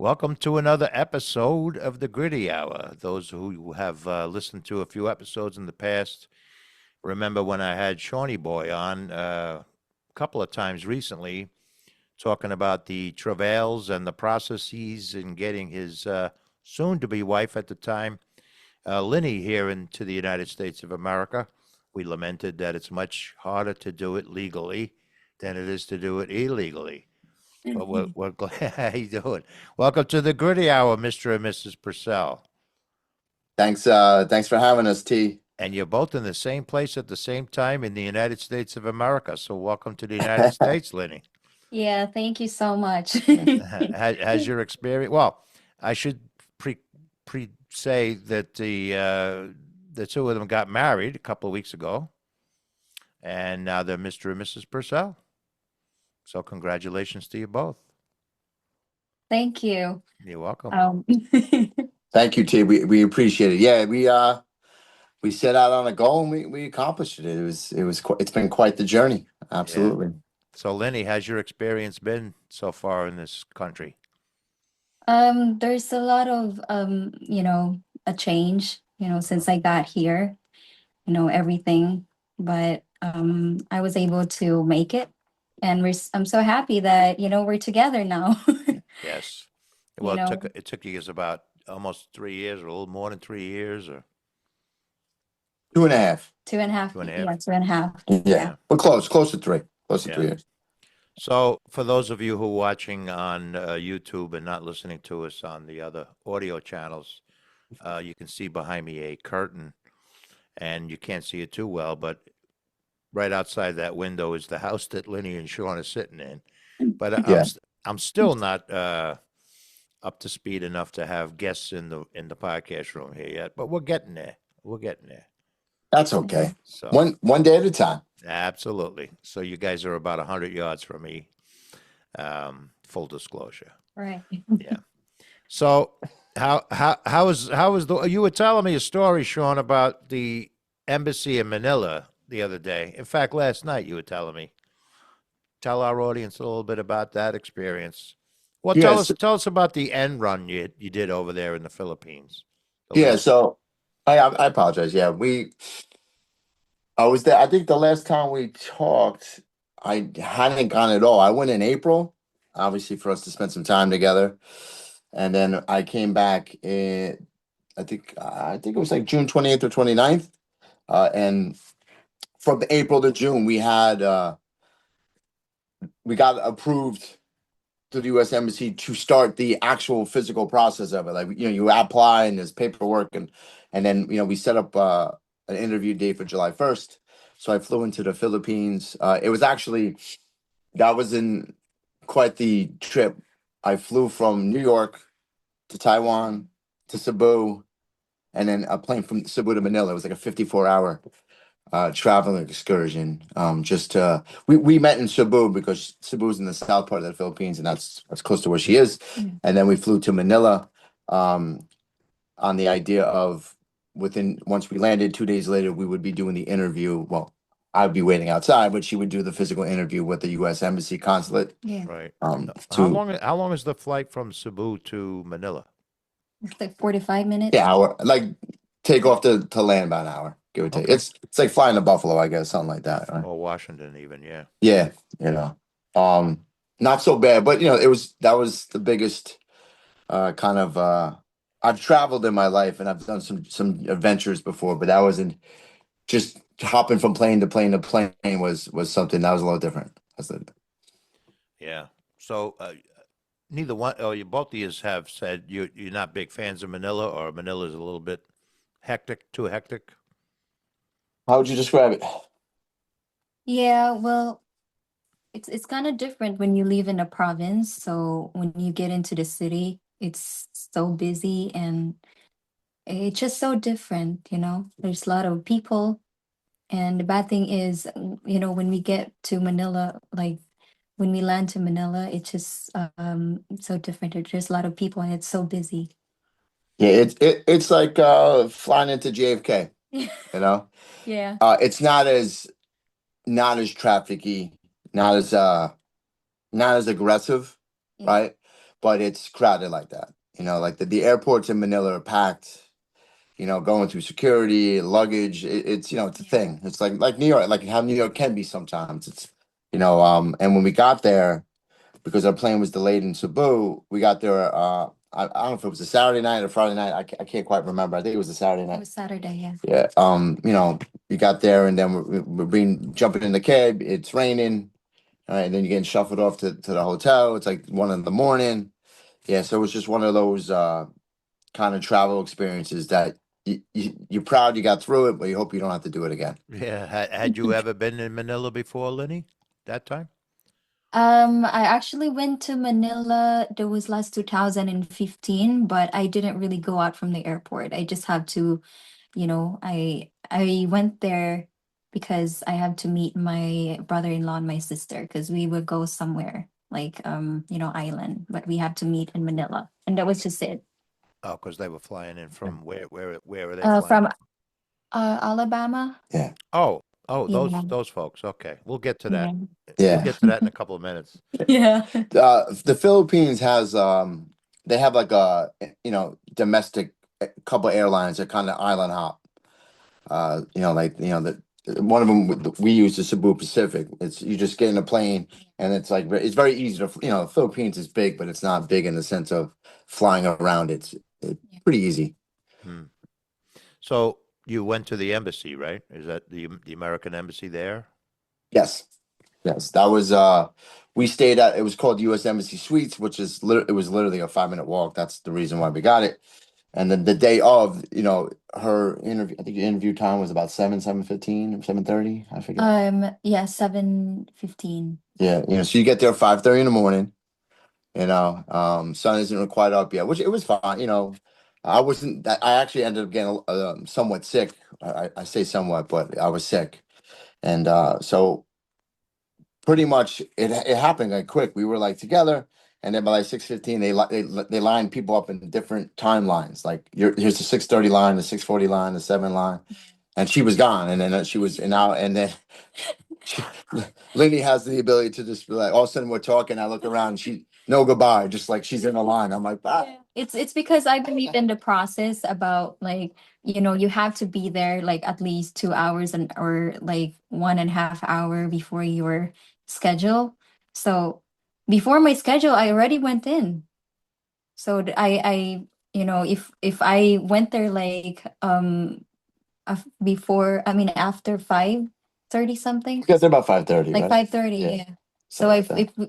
Welcome to another episode of the Gritty Hour. Those who have listened to a few episodes in the past remember when I had Shawnee Boy on a couple of times recently, talking about the travails and the processes in getting his soon-to-be wife at the time, Linny, here into the United States of America. We lamented that it's much harder to do it legally than it is to do it illegally. But we're glad. How you doing? Welcome to the Gritty Hour, Mr. and Mrs. Purcell. Thanks for having us, T. And you're both in the same place at the same time in the United States of America. So welcome to the United States, Lenny. Yeah, thank you so much. Has your experience? Well, I should pre say that the two of them got married a couple of weeks ago, and now they're Mr. and Mrs. Purcell. So congratulations to you both. Thank you. You're welcome. Um, Thank you, T. We appreciate it. Yeah, we set out on a goal and we accomplished it. It's been quite the journey. Absolutely. So, Lenny, has your experience been so far in this country? there's a lot of a change, since I got here, everything. But I was able to make it, and I'm so happy that, we're together now. Yes. You Well, know, it took you guys about almost 3 years, or a little more than 3 years, or 2.5. 2.5, 2.5. yeah, 2.5. Yeah. Yeah. We're close to three. Close to Yeah. 3 years. So, for those of you who are watching on YouTube and not listening to us on the other audio channels, you can see behind me a curtain, and you can't see it too well, but right outside that window is the house that Linny and Sean are sitting in. But Yeah. I'm still not up to speed enough to have guests in the podcast room here yet, but we're getting there. We're getting there. That's okay. So One day at a time. absolutely. So you guys are about 100 yards from me. Full disclosure. Right. Yeah. So how was the you were telling me a story, Sean, about the embassy in Manila the other day. In fact, last night you were telling me. Tell our audience a little bit about that experience. Well, Yes. tell us about the end run you did over there in the Philippines. The Yeah. last. So I apologize. Yeah, I was there. I think the last time we talked, I hadn't gone at all. I went in April, obviously for us to spend some time together, and then I came back in. I think it was like June 28th or 29th. And from April to June, we got approved to the U.S. Embassy to start the actual physical process of it. Like, you apply and there's paperwork, and then we set up an interview date for July 1st. So I flew into the Philippines. It was actually that was in quite the trip. I flew from New York to Taiwan to Cebu, and then a plane from Cebu to Manila. It was like a 54-hour traveling excursion. We met in Cebu because Cebu's in the south part of the Philippines, and that's close to where she is. Mm. And then we flew to Manila on the idea of once we landed 2 days later, we would be doing the interview. Well, I'd be waiting outside, but she would do the physical interview with the U.S. Embassy consulate. Yeah. Right. Um, How to long is the flight from Cebu to Manila? It's like 45 minutes. the hour, like take off to land about an hour, give or take. Okay. It's like flying to Buffalo, I guess, something like that. Right? Or Washington even, yeah. Yeah, not so bad, but that was the biggest kind of I've traveled in my life and I've done some adventures before, but that wasn't just hopping from plane to plane to plane was something that was a little different. Yeah. So neither one oh you both of you have said you're not big fans of Manila, or Manila's a little bit hectic, too hectic. How would you describe it? Yeah, well, it's kind of different when you live in a province. So when you get into the city, it's so busy and it's just so different. There's a lot of people. And the bad thing is, when we get to Manila, like when we land to Manila, it's just so different. There's a lot of people and it's so busy. Yeah, it's like flying into JFK, you know? Yeah. It's not as trafficky, not as aggressive, Yeah. right? but it's crowded like that. You know, like the airports in Manila are packed. You know, going through security, luggage. It's, you know, it's a thing. It's like New York, like how New York can be sometimes. It's, you know, and when we got there, because our plane was delayed in Cebu, we got there. I don't know if it was a Saturday night or Friday night. I can't quite remember. I think it was a Saturday It night. was Saturday, yeah. Yeah. You know, you got there, and then we're being jumping in the cab. It's raining. All right, and then you're getting shuffled off to the hotel. It's like 1 in the morning. Yeah, so it was just one of those kind of travel experiences that you're proud you got through it, but you hope you don't have to do it again. Yeah. Had you ever been in Manila before, Linny? That time? I actually went to Manila. That was last 2015, but I didn't really go out from the airport. I just have to, I went there because I have to meet my brother-in-law and my sister because we would go somewhere like island, but we have to meet in Manila, and that was just it. Oh, because they were flying in from where were they From flying? Alabama. Yeah, Oh, oh, Yeah, those folks. Okay, we'll get to that. yeah, We'll yeah. get to that in a couple of minutes. yeah. The Philippines has they have like a, you know, domestic, couple airlines that kind of island hop. You know, like, you know, the one of them we use the Cebu Pacific. It's, you just get in a plane, and it's like it's very easy to, you know, Philippines is big, but it's not big in the sense of flying around. It's pretty easy. Hmm. So you went to the embassy, right? Is that the American embassy there? Yes. Yes, that was we stayed at, it was called US Embassy Suites, which is it was literally a 5 minute walk. That's the reason why we got it. And then the day of, you know, her interview, I think the interview time was about 7:15, 7:30, I forget. Yeah, 7:15. Yeah, you know, so you get there 5:30 in the morning, you know, sun isn't quite up yet, which it was fine, you know. I wasn't that, I actually ended up getting somewhat sick. I say somewhat, but I was sick. And so pretty much it happened like quick. We were like together, and then by like 6:15, they lined people up in different timelines. Like here's the 6:30 line, the 6:40 line, the 7 line, and she was gone, and then she was and now and then she, Lindy has the ability to just be like, all of a sudden we're talking, I look around, and she no goodbye, just like she's in a line. I'm like, ah. Yeah. It's because I believe in the process about like, you have to be there like at least 2 hours and or like 1.5 hour before your schedule. So before my schedule, I already went in. So if I went there like before, I mean after 5:30 something, We got there about 5:30, like right? 5:30, Yeah, yeah. So something like that.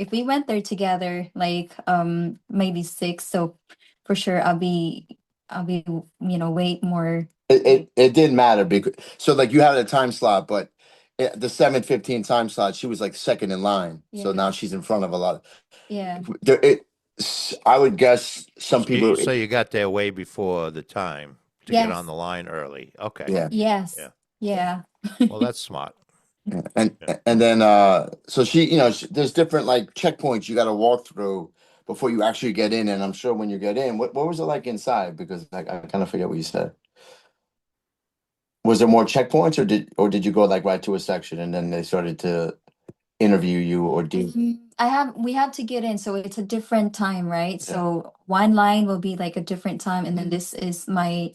if we went there together, like maybe six, so for sure I'll be way more. It didn't matter because so like you had a time slot, but the 7:15 time slot, she was like second in line. So Yeah, now she's in front of a lot. yeah, There, it, I would guess some people. So you got there way before the time to get on yes, the line early. Okay. Yeah, yes, Yeah. yeah, Well, that's smart. yeah. Yeah. And then so she, you know, there's different like checkpoints you got to walk through before you actually get in. And I'm sure when you get in, what was it like inside? Because like I kind of forget what you said. Was there more checkpoints, or did you go like right to a section and then they started to interview you or do? we have to get in, so it's a different time, right? Yeah. So one line will be like a different time, and then this is my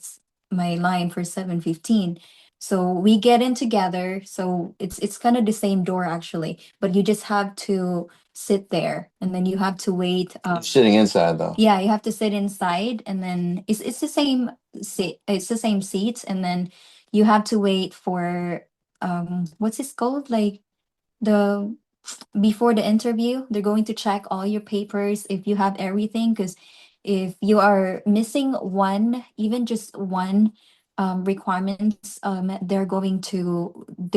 line for 7:15. So we get in together. So it's kind of the same door actually, but you just have to sit there, and then you have to wait. Sitting inside though. Yeah, you have to sit inside, and then it's the same seat. It's the same seats, and then you have to wait for what's it called? Like the before the interview, they're going to check all your papers if you have everything. Because if you are missing one, even just one requirements, they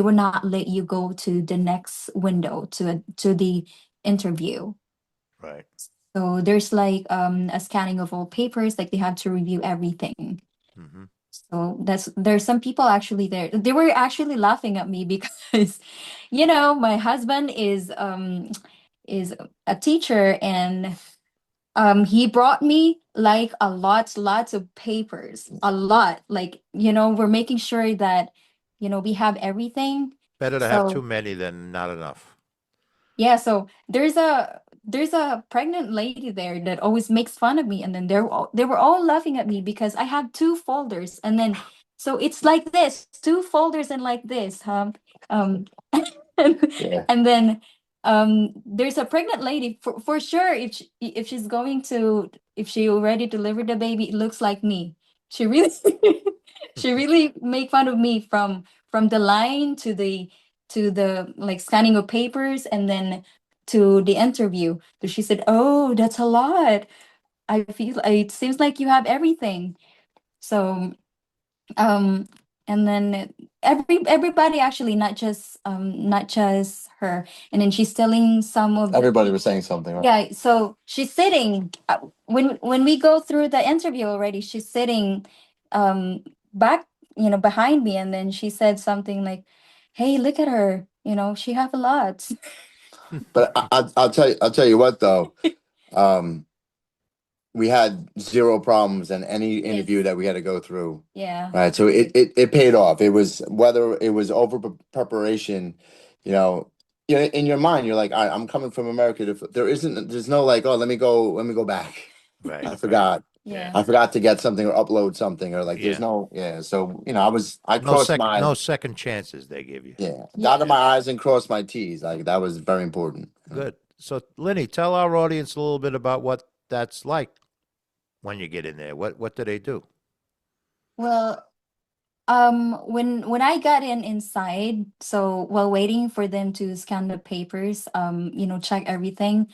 will not let you go to the next window to the interview. Right. So there's like a scanning of all papers, like they have to review everything. Hmm. So there's some people actually there. They were actually laughing at me because, my husband is a teacher, and he brought me like lots of papers, a lot. Like, we're making sure that, we have everything. Better to have too So many than not enough. yeah, so there's a pregnant lady there that always makes fun of me, and then they were all laughing at me because I have two folders, and then so it's like this, two folders and like this, um, Yeah. and then there's a pregnant lady for sure. If she's going to, if she already delivered the baby, it looks like me. She really she really make fun of me from the line to the like scanning of papers and then to the interview. So she said, "Oh, that's a lot. I feel it seems like you have everything." So um and then everybody actually, not just her, and then she's telling some of Everybody was saying something, right? yeah, so she's sitting when we go through the interview already, she's sitting back, behind me, and then she said something like, "Hey, look at her, she have a lot." But I'll tell you what though. Um, we had zero problems in any interview Yes. that we had to go through. Yeah. Right. So it paid off. It was whether it was over preparation, you know, in your mind, you're like, I'm coming from America. There's no like, oh, let me go back. Right. I Right. forgot. Yeah. I forgot to get something or upload something or like, there's Yeah. no, yeah. So, I No crossed my, no second chances they give you. yeah, Yeah. dotted my I's and crossed my T's. Like that was very important. Good. So, Lenny, tell our audience a little bit about what that's like when you get in there. What do they do? Well, when I got inside, so while waiting for them to scan the papers, check everything,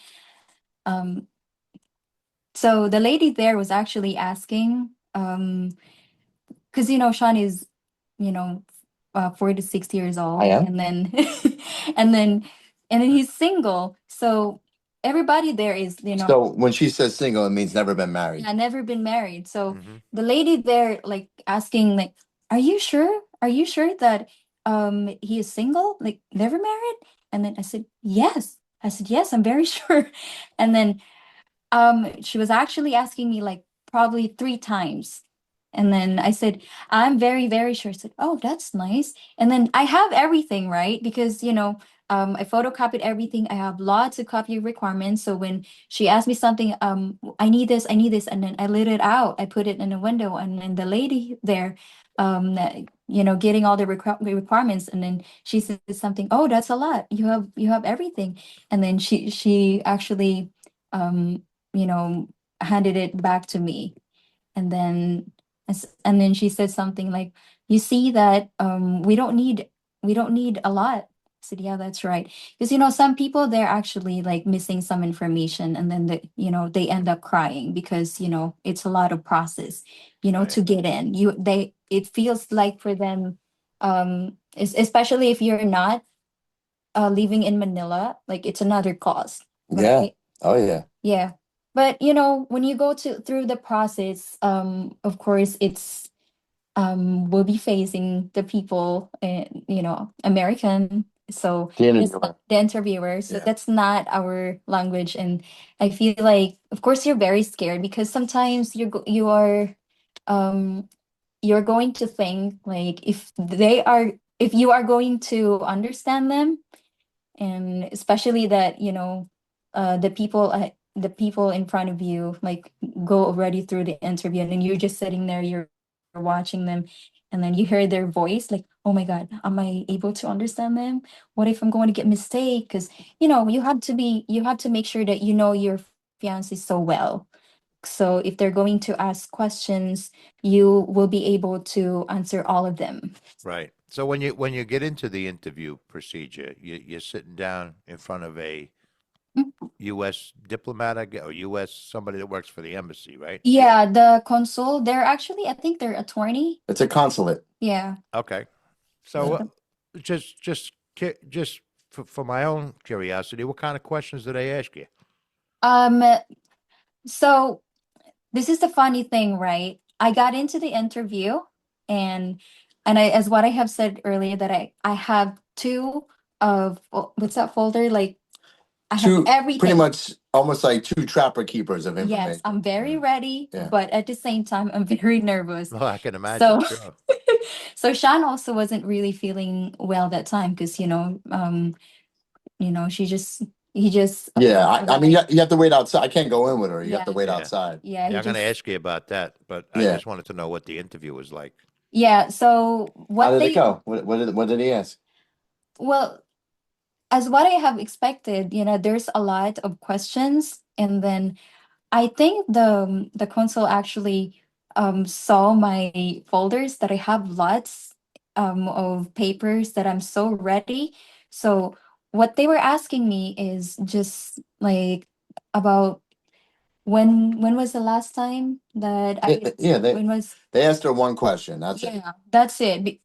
um, so the lady there was actually asking, because Sean is, you know, 4 to 6 years old, I am. and then, and then, and then he's single. So everybody there is, So when she says single, it means never been married. yeah, never been married. So Mhm. the lady there, like asking, like, "Are you sure? Are you sure that he is single, like never married?" And then I said, "Yes." I said, "Yes, I'm very sure." And then she was actually asking me like probably 3 times. And then I said, "I'm very, very sure." I said, "Oh, that's nice." And then I have everything, right? Because, I photocopied everything. I have lots of copy requirements. So when she asked me something, I need this, I need this. And then I lit it out. I put it in a window. And then the lady there, getting all the requirements. And then she said something, "Oh, that's a lot. You have everything." And then she actually, um, you know, handed it back to me. And then and then she said something like, "You see that we don't need a lot." I said, "Yeah, that's right." Because some people, they're actually like missing some information, and then they end up crying because it's a lot of process, Right. to get in. It feels like for them, especially if you're not living in Manila, like it's another cost, Yeah. right? Oh yeah. Yeah. But when you go through the process, of course we'll be facing the people, American. So The it's interviewer. not the interviewer. So Yeah. that's not our language. And I feel like, of course, you're very scared because sometimes um you're going to think like if you are going to understand them, and especially that the people in front of you like go already through the interview, and then you're just sitting there, you're watching them, and then you hear their voice like, "Oh my god, am I able to understand them? What if I'm going to get mistake?" Because you have to make sure that you know your fiance so well, so if they're going to ask questions, you will be able to answer all of them. Right. So when you get into the interview procedure, you're sitting down in front of a U.S. diplomat, or U.S. somebody that works for the embassy, right? Yeah, the consul, they're actually, I think they're attorney. It's a consulate. Yeah. Okay. So Yeah. just for my own curiosity, what kind of questions do they ask you? Um, so this is the funny thing, right? I got into the interview, and as what I have said earlier, that I have two of what's that folder? Like I have Pretty everything. much almost like two trapper keepers of Yes, information. I'm very ready, Yeah. but at the same time, I'm very nervous. Well, I can imagine. So, Sure. so Sean also wasn't really feeling well that time because she just he just Yeah, I mean, arrived. you have to wait outside. I can't go in with her. You have Yeah, to wait Yeah. outside. yeah, Yeah, he I'm going to just ask you about that, but I Yeah. just wanted to know what the interview was like. yeah. So How what did it they go? What did he ask? well, as what I have expected, there's a lot of questions, and then I think the consul actually saw my folders that I have lots of papers that I'm so ready. So what they were asking me is just like about when was the last time that Yeah, when was they asked her one question. That's it. yeah, that's it.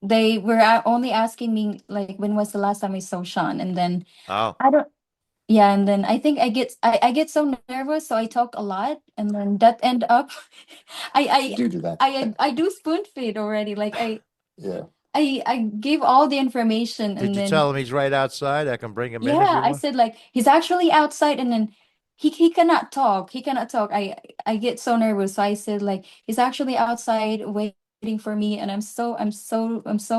They were only asking me like when was the last time I saw Sean, and then Oh, I don't yeah, and then I think I get so nervous, so I talk a lot, and then that end up You I do that. I do spoon feed already. Like Yeah. I give all the information, did and you then tell him he's right outside? I can bring him in if yeah, you I want. said like he's actually outside, and then he cannot talk. He cannot talk. I get so nervous, so I said like he's actually outside waiting for me, and I'm so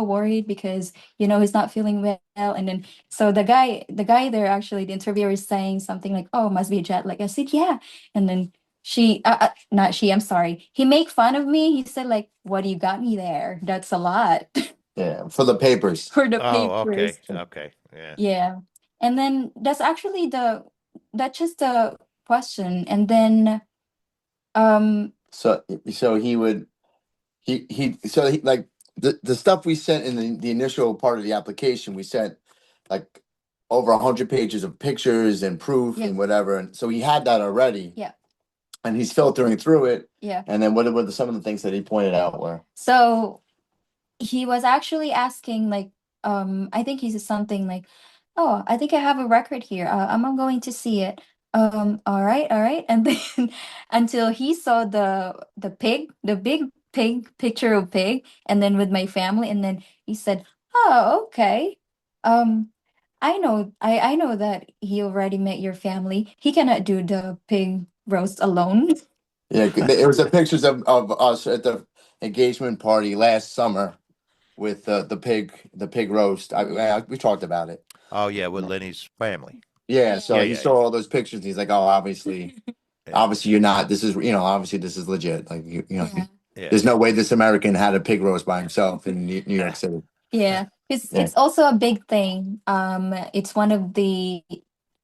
worried because he's not feeling well, and then so the guy there actually the interviewer is saying something like, oh, must be a jet lag. I said yeah, and then she not she, I'm sorry, he make fun of me. He said like, what do you got me there? That's a lot Yeah. For the papers. for the Oh, papers. okay. Okay. Yeah. Yeah. And then that's just the question. And then So he would so he like the stuff we sent in the initial part of the application, we sent like over 100 pages of pictures and proof yeah, and whatever. And so he had that already. yeah, And he's filtering through it. yeah. And then what were some of the things that he pointed out were? So he was actually asking like I think he said something like, oh, I think I have a record here. I'm going to see it. All right. And then until he saw the pig, the big pig picture of pig, and then with my family, and then he said, oh, okay. um I know that he already met your family. He cannot do the pig roast alone. Yeah, it was the pictures of us at the engagement party last summer with the pig roast. We talked about it. Oh, yeah, with Lenny's family. Yeah, so Yeah, he yeah, saw all those pictures. He's like, oh, yeah, obviously you're not. This is obviously this is legit. Like Yeah. yeah. there's no way this American had a pig roast by himself in New York City. Yeah, it's Yeah. it's also a big thing. It's one of the,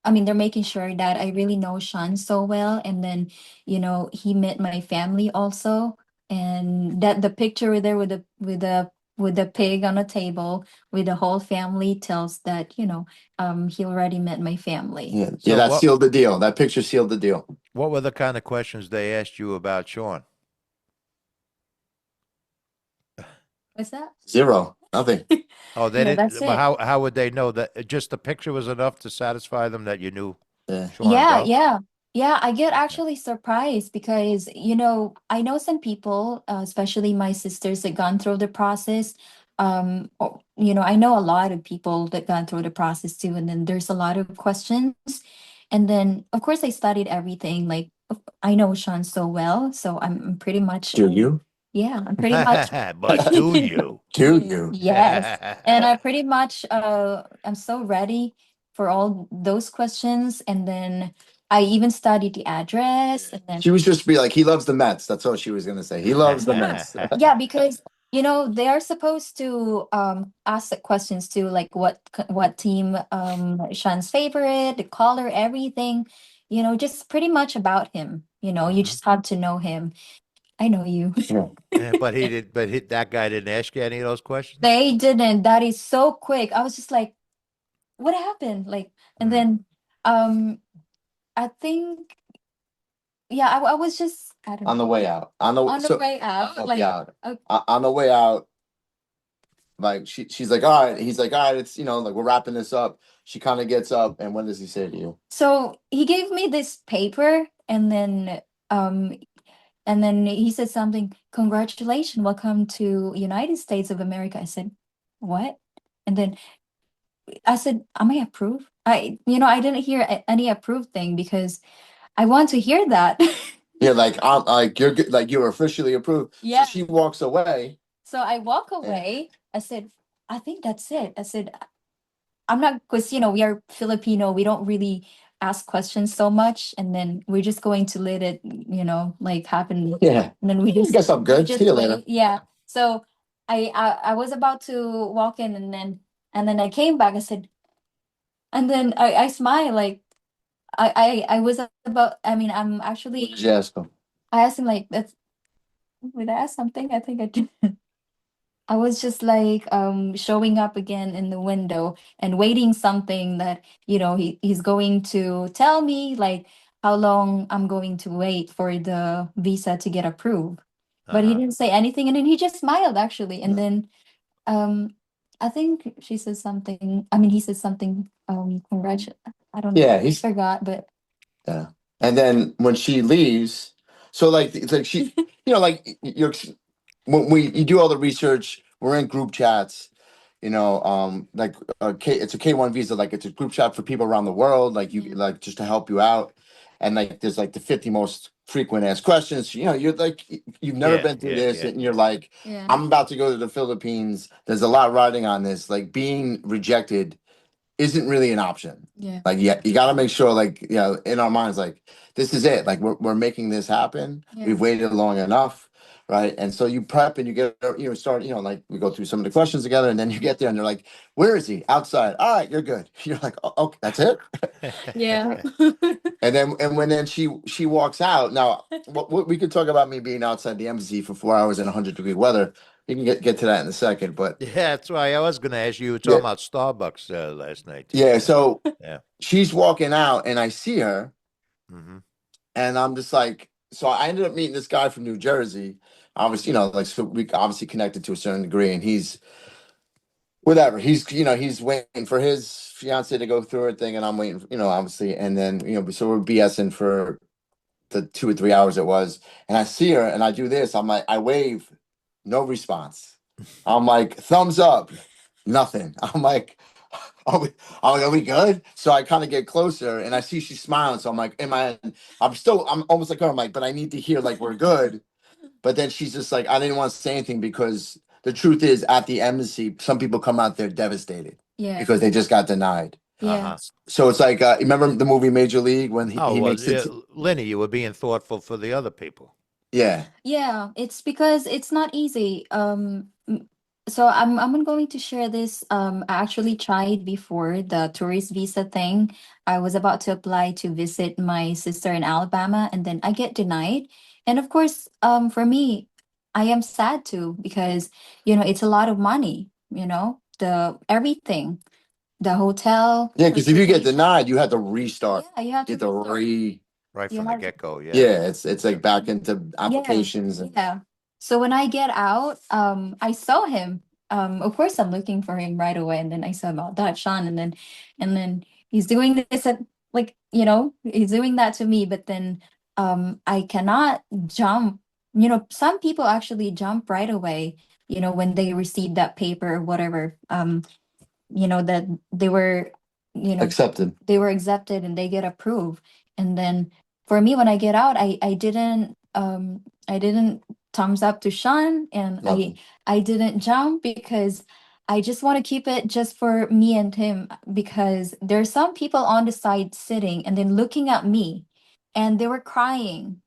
I mean, they're making sure that I really know Sean so well, and then, he met my family also, and that the picture there with the pig on the table with the whole family tells that, he already met my family. Yeah, So that sealed the deal. That picture sealed the deal. what were the kind of questions they asked you about Sean? What's that? Zero, nothing. Oh, they No, that's didn't. But it. how would they know that just the picture was enough to satisfy them that you knew Yeah. Sean Yeah, Bell? yeah. Yeah, I get Okay. actually surprised because, I know some people, especially my sisters that gone through the process. I know a lot of people that gone through the process too, and then there's a lot of questions. And then, of course, I studied everything. Like, I know Sean so well, so I'm pretty much, Do you? yeah, I'm pretty much, But do you? Do you? yes. And I pretty much, I'm so ready for all those questions. And then I even studied the address, and then She was just be like, he loves the Mets. That's all she was gonna say. He loves the Mets. yeah, because they are supposed to ask the questions too, like what team Sean's favorite, the color, everything, just pretty much about him. You Mhm. just have to know him. I know you. Yeah. But he did. But that guy didn't ask you any of those questions. They didn't. That is so quick. I was just like, what happened? Like, and Mm. then um I think yeah, I was just, I don't On the know, way out. on the way out, like Yeah. uh, On the way out, like she's like, all right. He's like, all right, it's like we're wrapping this up. She kind of gets up, and what does he say to you? so he gave me this paper, um and then he said something, congratulations, welcome to United States of America. I said, what? And then I said, am I approved? I didn't hear any approved thing because I want to hear that. Yeah, like I'm like you're good, like you're officially approved. Yeah. So she walks away. So I walk away. I said, I think that's it. I said, I'm not, because we are Filipino, we don't really ask questions so much, and then we're just going to let it, like happen. Yeah. And then we I just guess I'm good. just See you later. wait. Yeah. So I was about to walk in, and then I came back. I said, and then I smiled like I was about. I mean, I'm actually. Did you ask him? I asked him like, that's. Would I ask something? I think I did. I was just like showing up again in the window and waiting something that he's going to tell me, like how long I'm going to wait for the visa to get approved. But he Uh-huh. didn't say anything, and then he just smiled actually. And then um I think she said something. I mean, he said something I don't know. Yeah, I forgot, but yeah. And then when she leaves, so like it's like she, like you're when you do all the research, we're in group chats, like it's a K1 visa, like it's a group chat for people around the world, like you Yeah. like just to help you out, and like there's like the 50 most frequent asked questions. You're like you've never Yeah, been through yeah, this, yeah. and you're like, Yeah. I'm about to go to the Philippines. There's a lot riding on this. Like being rejected isn't really an option. Yeah. Like, yeah, you got to make sure, like, in our minds, like, this is it. Like, we're making this happen. Yeah. We've waited long enough, right? And so you prep and you get, start, like, we go through some of the questions together, and then you get there, and they're like, "Where is he? Outside." All right, you're good. You're like, "Oh, okay, that's it." Yeah. And then she walks out. Now, what we could talk about me being outside the embassy for 4 hours in 100-degree weather. You can get to that in a second, but Yeah, that's why I was going to ask you. You were yeah, talking about Starbucks last night too. yeah. Yeah, So yeah. she's walking out, and I see her. Mm-hmm. And I'm just like, so I ended up meeting this guy from New Jersey. Obviously, like so we obviously connected to a certain degree, and he's whatever. He's waiting for his fiance to go through her thing, and I'm waiting, obviously, and then so we're BSing for the 2 or 3 hours it was, and I see her, and I do this. I'm like, I wave, no response. I'm like, thumbs up, nothing. I'm like, are we good? So I kind of get closer and I see she's smiling. So I'm like, I'm almost like her. I'm like, but I need to hear like we're good. But then she's just like, I didn't want to say anything because the truth is at the embassy, some people come out there devastated Yeah. because they just got denied. Yeah. Uh-huh. So it's like, remember the movie Major League when Oh, he well, makes it? Lenny, you were being thoughtful for the other people. Yeah. Yeah, it's because it's not easy. So I'm going to share this. I actually tried before the tourist visa thing. I was about to apply to visit my sister in Alabama, and then I get denied. And of course, for me, I am sad too because it's a lot of money, the everything, the hotel, Yeah. Because if you get transportation. denied, you have to restart. Yeah, you have You to have to restart. Right You from the have get-go, yeah. yeah, it's like back into Yeah, applications and yeah. So when I get out, I saw him. Of course I'm looking for him right away, and then I saw about that Sean, and then he's doing this at like, he's doing that to me, but then I cannot jump. Some people actually jump right away, when they receive that paper or whatever. That they were, you know, accepted. they were accepted and they get approved. And then for me, when I get out, I didn't thumbs up to Sean, and Nothing. I didn't jump because I just want to keep it just for me and him, because there's some people on the side sitting and then looking at me, and they were crying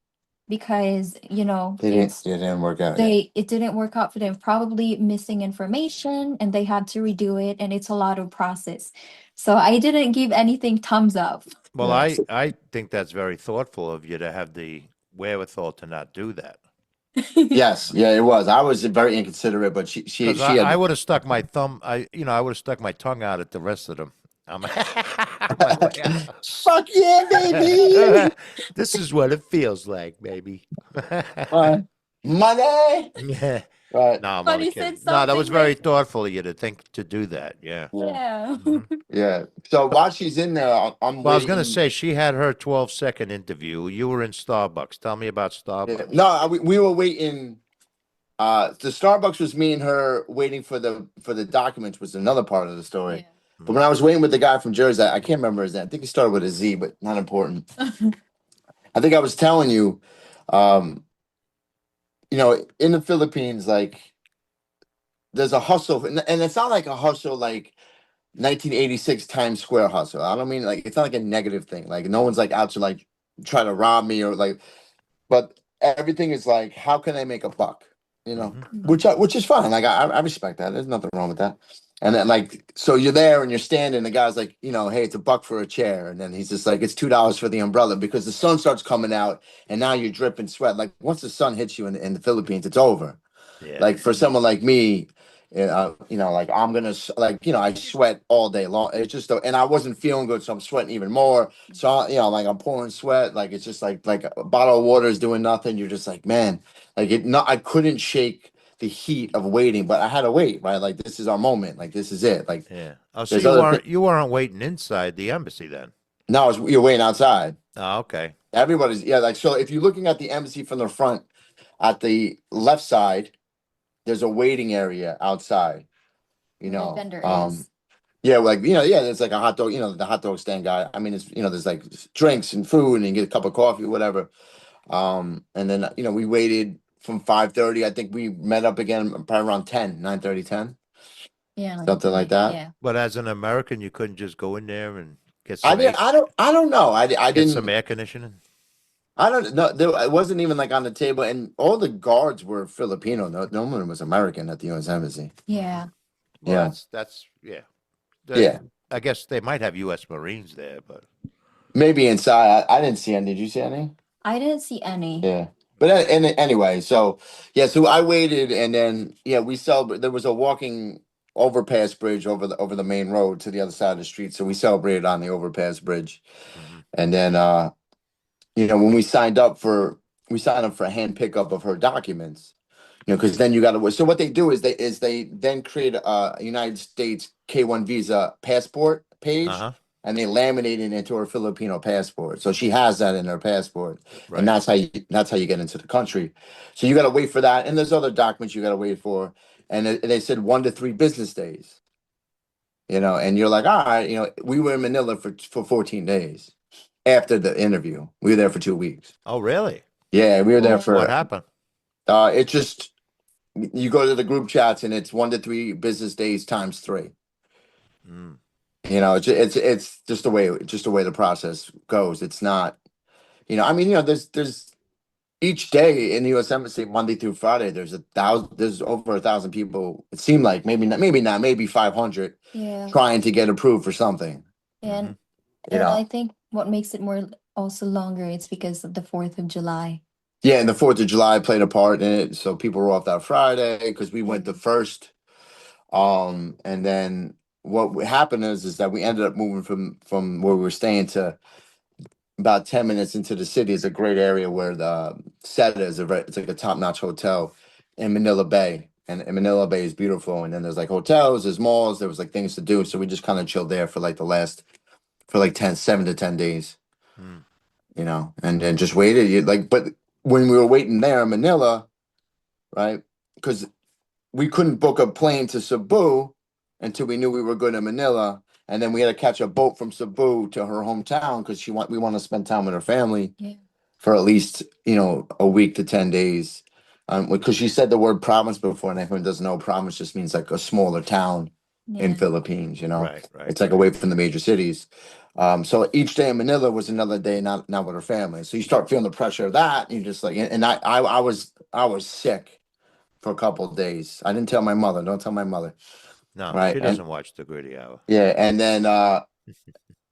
because It didn't work out. Yeah. it didn't work out for them, probably missing information, and they had to redo it, and it's a lot of process. So I didn't give anything thumbs up. Well, Yeah. I think that's very thoughtful of you to have the wherewithal to not do that. Yes, yeah, it was. I was very inconsiderate, but Because she I had. would have stuck my thumb, I would have stuck my tongue out at the rest of them. I'm on my way out. Fuck yeah, baby! This is what it feels like, baby. Money. Yeah. Right. No, I'm But only he said kidding. No, that was something very like, thoughtful of you to think to do that. Yeah. Yeah. yeah. Yeah. So while she's in there, I'm Well, I was going to waiting. say she had her 12-second interview. You were in Starbucks. Tell me about Yeah. Starbucks. No, we were waiting. The Starbucks was me and her waiting for the documents was another part of the story. Yeah. But when I was waiting with the guy from Jersey, I can't remember his name. I think he started with a Z, but not important. I think I was telling you, um, in the Philippines, like there's a hustle, and it's not like a hustle like 1986 Times Square hustle. I don't mean like it's not like a negative thing. Like no one's like out to like try to rob me or like, but everything is like, how can I make a buck? You know, Mhm. which is fine. Like I respect that. There's nothing wrong with that. And then like so you're there and you're standing. The guy's like, you know, hey, it's $1 for a chair, and then he's just like, it's $2 for the umbrella because the sun starts coming out and now you're dripping sweat. Like once the sun hits you in the Philippines, it's over. Yeah. Like for someone like me, you know, like I'm gonna like you know I sweat all day long. It's just and I wasn't feeling good, so I'm sweating even more. So you know, like I'm pouring sweat. Like it's just like a bottle of water is doing nothing. You're just like man, like it. Not I couldn't shake the heat of waiting, but I had to wait. Right, like this is our moment. Like this is it. Like Yeah. Oh, so there's other things. you weren't waiting inside the embassy then? No, you're waiting outside. Oh, okay. Everybody's yeah. Like so, if you're looking at the embassy from the front, at the left side, there's a waiting area outside. You Where the know, vendor is. yeah, like you know, yeah, there's like a hot dog, you know, the hot dog stand guy. I mean, it's you know, there's like drinks and food, and you get a cup of coffee, whatever. And then you know, we waited from 5:30. I think we met up again probably around 10, 9:30, 10, Yeah, like something like that. yeah. But as an American, you couldn't just go in there and get I some did. I don't know. I get some didn't. air conditioning. I don't know. It wasn't even like on the table, and all the guards were Filipino. No one was American at the U.S. Embassy. Yeah. Well, Yeah, that's yeah. yeah. I guess they might have U.S. Marines there, but Maybe inside. I didn't see any. Did you see any? I didn't see any. Yeah. But and anyway, so yeah, so I waited and then yeah, we celebrated there was a walking overpass bridge over the main road to the other side of the street. So we celebrated on the overpass bridge. mhm. And then you know, when we signed up for a hand pickup of her documents, you know, because then you gotta so what they do is they then create a United States K1 visa passport page Uh-huh. and they laminate it into her Filipino passport. So she has that in her passport. And Right. that's how you get into the country. So you gotta wait for that. And there's other documents you gotta wait for. And they said 1 to 3 business days. You know, and you're like, all right, you know, we were in Manila for 14 days after the interview. We were there for 2 weeks. Oh, really? Yeah, we were there What for happened? it just you go to the group chats and it's 1 to 3 business days times 3. Mm. You know, it's just the way the process goes. It's not, you know, I mean, you know, there's each day in the U.S. Embassy Monday through Friday. There's over 1,000 people. It seemed like maybe 500 Yeah. trying to get approved for something. Hmm. And You and I know, think what makes it more also longer, it's because of the 4th of July. yeah, and the 4th of July played a part in it. So people were off that Friday because we went Yeah. the first. And then what happened is that we ended up moving from where we were staying to about 10 minutes into the city. Is a great area where the set is it's like a top-notch hotel in Manila Bay. And Manila Bay is beautiful. And then there's like hotels, there's malls, there was like things to do. So we just kind of chilled there for like for like 7 to 10 days, Mm. you know, and then just waited. But when we were waiting there in Manila, right? Because we couldn't book a plane to Cebu until we knew we were going to Manila, and then we had to catch a boat from Cebu to her hometown because we want to spend time with her family Yeah. for at least a week to 10 days. Because she said the word province before, and everyone doesn't know province just means like a smaller town in Yeah. Philippines. You know, Right. Right. it's like away from the major cities. So each day in Manila was another day not with her family. So you start feeling the pressure of that. And you just like, and I was sick for a couple of days. I didn't tell my mother. Don't tell my mother. No, Right. she And doesn't watch the Gritty Hour. yeah, and then I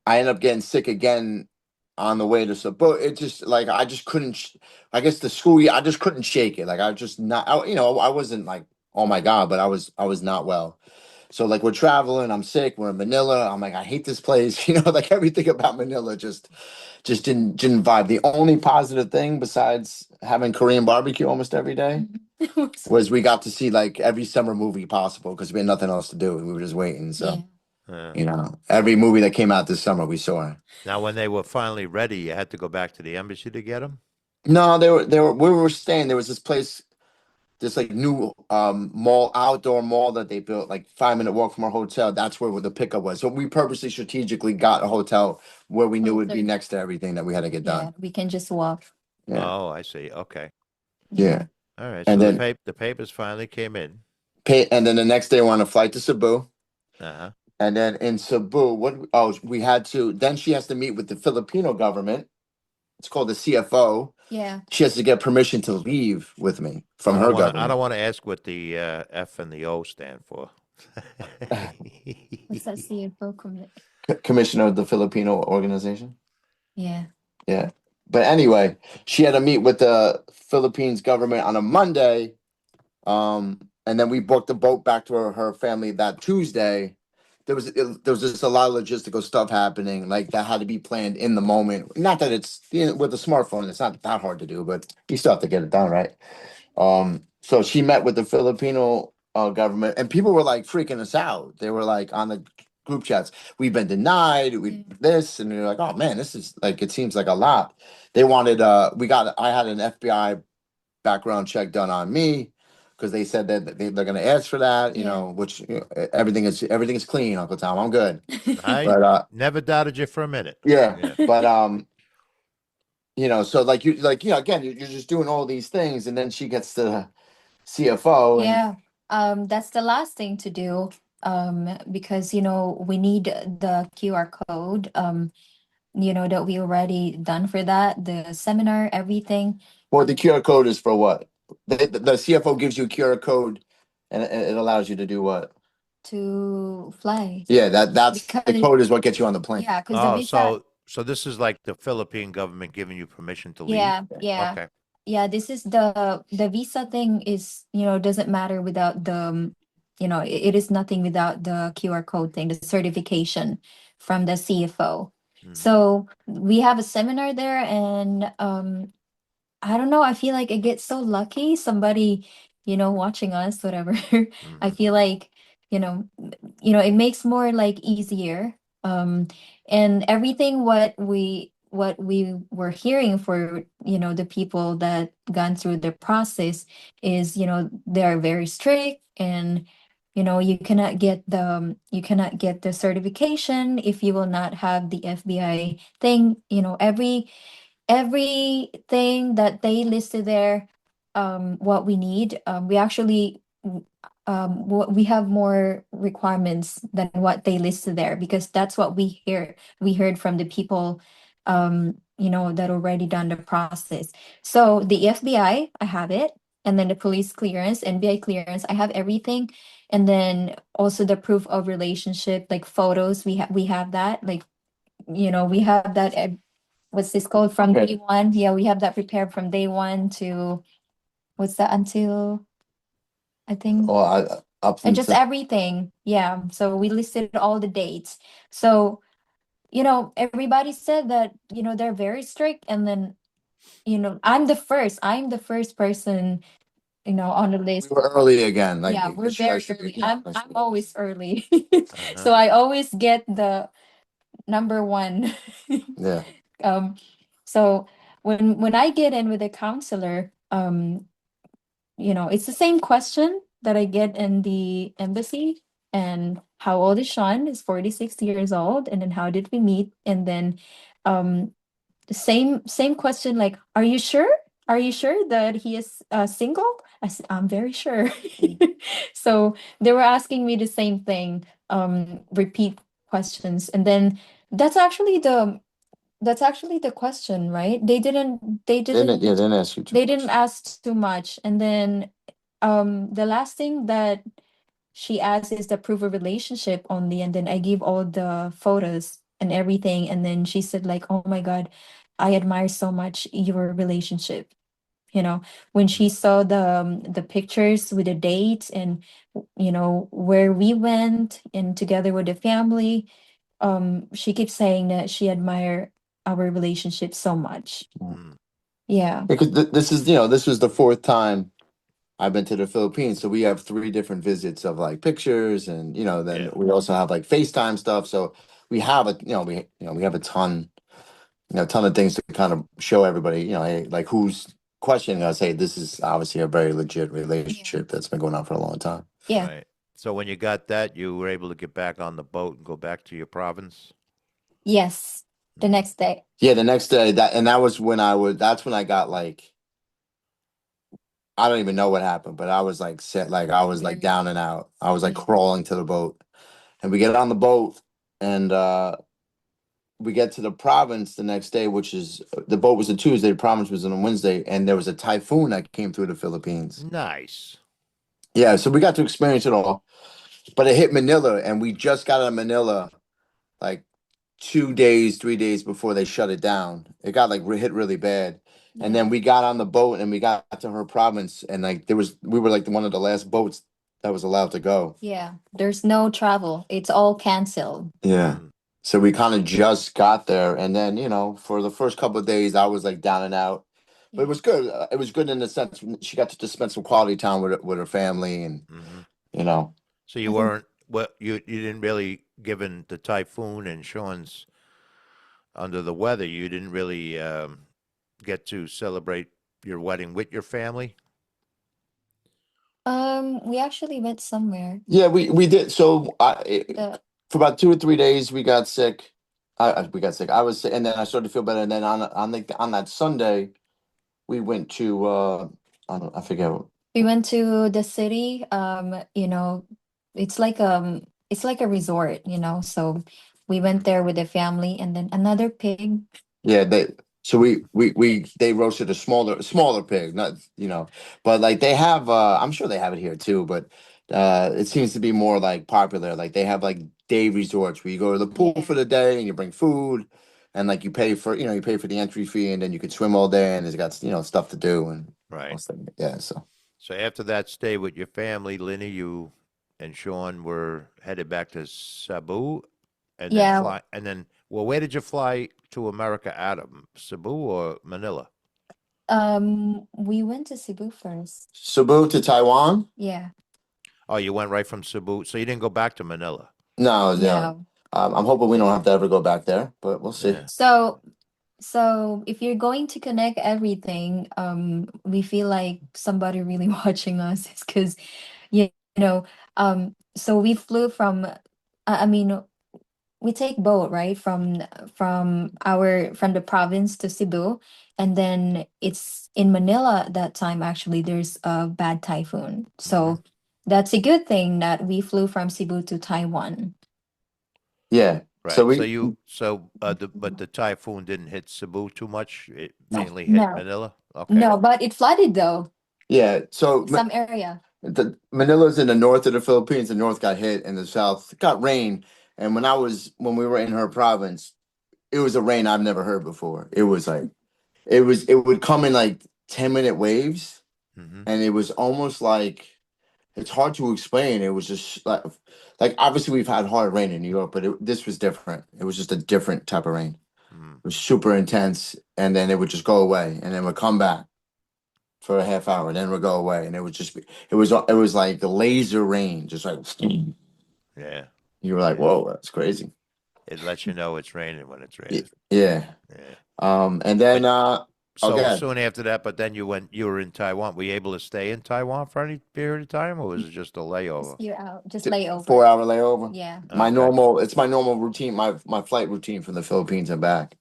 ended up getting sick again on the way to Cebu. It just like I just couldn't. I guess the school year, I just couldn't shake it. Like I was just not. I wasn't like oh my god, but I was not well. So like we're traveling. I'm sick. We're in Manila. I'm like I hate this place. Like everything about Manila just didn't vibe. The only positive thing besides having Korean barbecue almost every day was we got to see like every summer movie possible because we had nothing else to do. We were just waiting. Yeah. So, Uh, every movie that came out this summer, we saw. now, when they were finally ready, you had to go back to the embassy to get them. No, where we were staying, there was this place, this like new outdoor mall that they built, like 5 minute walk from our hotel. That's where the pickup was. So we purposely strategically got a hotel where we knew it would be Closer. next to everything that we had to get Yeah. done. We can just walk. Yeah. Oh, I see. Okay. Yeah. All right. And So then the papers finally came in. and then the next day we're on a flight to Cebu. Uh huh. And then in Cebu, we had to, then she has to meet with the Filipino government. It's called the CFO. Yeah. She has to get permission to leave with me from I her don't want to. I government. don't want to ask what the F and the O stand for. What's that CFO commit? Commissioner of the Filipino organization. Yeah. Yeah. But anyway, she had to meet with the Philippines government on a Monday. And then we booked a boat back to her family that Tuesday. There was just a lot of logistical stuff happening, like that had to be planned in the moment. Not that it's, with a smartphone, it's not that hard to do, but you still have to get it done, right? So she met with the Filipino government, and people were like freaking us out. They were like on the group chats, "We've been denied, we this," and they're like, "Oh man, this is like it seems like a lot." They wanted I had an FBI background check done on me because they said that they're going to ask for that, Yeah. which everything is clean, Uncle Tom. I'm good. I But never doubted you for a minute. yeah, Yeah. but so again, you're just doing all these things, and then she gets the CFO, and Yeah. That's the last thing to do. Because we need the QR code. That we already done for that, the seminar, everything. well, the QR code is for what? The CFO gives you a QR code, and it allows you to do what? To fly. Yeah, that's the Because code is what gets you on the plane. yeah, because the Oh, visa. so this is like the Philippine government giving you permission to leave. Yeah, yeah. Okay. Yeah, this is the visa thing is, doesn't matter without it is nothing without the QR code thing, the certification from the CFO. Mhm. So we have a seminar there, and I don't know, I feel like I get so lucky, somebody, watching us, whatever. I Mhm. feel like, you know, it makes more like easier. Um, and everything what we were hearing for, the people that gone through the process is, they are very strict, and you cannot get the certification if you will not have the FBI thing. Everything that they listed there, what we need, we actually, what we have more requirements than what they listed there, because that's what we heard from the people, that already done the process. So the FBI, I have it, and then the police clearance, NBI clearance, I have everything. And then also the proof of relationship, like photos, we have that, like, we have that, what's this called, from Okay. day one. Yeah, we have that prepared from day one to, what's that, until, I think, Well, up and just until everything. Yeah. So we listed all the dates. So, everybody said that, they're very strict. And then, I'm the first person, on the we list. were early again. Like Yeah, we're very early. I'm always early. Uh-huh. So I always get the number one. Yeah. Um, so when I get in with a counselor, it's the same question that I get in the embassy. And how old is Sean? Is 46 years old. And then how did we meet? And then um the same question, like, are you sure? Are you sure that he is single? I said, I'm very sure. So they were asking me the same thing, repeat questions. And then that's actually the question, right? They didn't ask you too They much. didn't ask too much. And then the last thing that she asked is the proof of relationship only. And then I gave all the photos and everything. And then she said, like, oh my God, I admire so much your relationship. When she saw the pictures with the dates, and where we went and together with the family, she keeps saying that she admire our relationship so much. Mm. Yeah. Because this was the fourth time I've been to the Philippines, so we have three different visits of like pictures, and then Yeah. we also have like FaceTime stuff. So we have we have a ton of things to kind of show everybody, hey, like who's questioning us. Hey, this is obviously a very legit relationship that's been going on for a long time. Yeah. Right. So when you got that, you were able to get back on the boat and go back to your province. Yes. The next day. Yeah, the next day that was when that's when I got like, I don't even know what happened, but I was like set, like I was like Very- down and out. I was like Yeah. crawling to the boat. and we get on the boat, and we get to the province the next day, which is the boat was a Tuesday, the province was on a Wednesday, and there was a typhoon that came through the Philippines. Nice. Yeah, so we got to experience it all, but it hit Manila, and we just got out of Manila like 2 days, 3 days before they shut it down. It got like hit really bad. And then Yeah. we got on the boat and we got to her province, and like we were like one of the last boats that was allowed to go. Yeah, there's no travel. It's all canceled. Yeah. Mm. So we kind of just got there, and then for the first couple of days, I was like down and out, but it Yeah. was good. It was good in the sense she got to just spend some quality time with her family, and Hmm. you know, So you I think weren't, well, you didn't really, given the typhoon and Sean's under the weather, you didn't really get to celebrate your wedding with your family? we actually went somewhere. yeah, we did. So The for about 2 or 3 days, we got sick. We got sick. I was sick, and then I started to feel better. And then on that Sunday, we went to I forget. we went to the city. It's like a resort, so we went there with the family and then another pig. Yeah, they roasted a smaller pig, not but like they have I'm sure they have it here too, but it seems to be more like popular. Like they have like day resorts where you go to the pool Yeah. for the day and you bring food, and like you pay for the entry fee, and then you could swim all day, and it's got stuff to do and Right. yeah, so So after that stay with your family, Linny, you and Sean were headed back to Cebu and then Yeah. fly, and then, well, where did you fly to America out of? Cebu or Manila? We went to Cebu first. Cebu to Taiwan. Yeah. Oh, you went right from Cebu, so you didn't go back to Manila. No, yeah. No. I'm hoping we don't have to ever go back there, but we'll see. Yeah. So if you're going to connect everything, we feel like somebody really watching us is because, you know, so we flew from, I mean, we take boat, right, from the province to Cebu, and then it's in Manila at that time. Actually, there's a bad typhoon, Hmm. so that's a good thing that we flew from Cebu to Taiwan. Yeah. So Right. So we but the typhoon didn't hit Cebu too much. It no. mainly hit No, Manila. Okay. no, but it flooded though, Yeah. So some area. Manila's in the north of the Philippines. The north got hit, and the south got rain. And when we were in her province, it was a rain I've never heard before. It was like it would come in like 10-minute waves, Hmm. and it was almost like it's hard to explain. It was just like obviously we've had hard rain in New York, but this was different. It was just a different type of rain. Mm. It was super intense, and then it would just go away, and then would come back for a half hour, then it would go away, and it would just be it was like laser rain, just like Yeah. you were like, Yeah. whoa, that's crazy. It lets you know it's raining when it's raining. Yeah. Yeah. And then But so okay. soon after that, but then you were in Taiwan. Were you able to stay in Taiwan for any period of time, or was it just a layover? You're out, just 4 layover. hour layover. Yeah. Okay. It's my normal routine, my flight routine from the Philippines and back.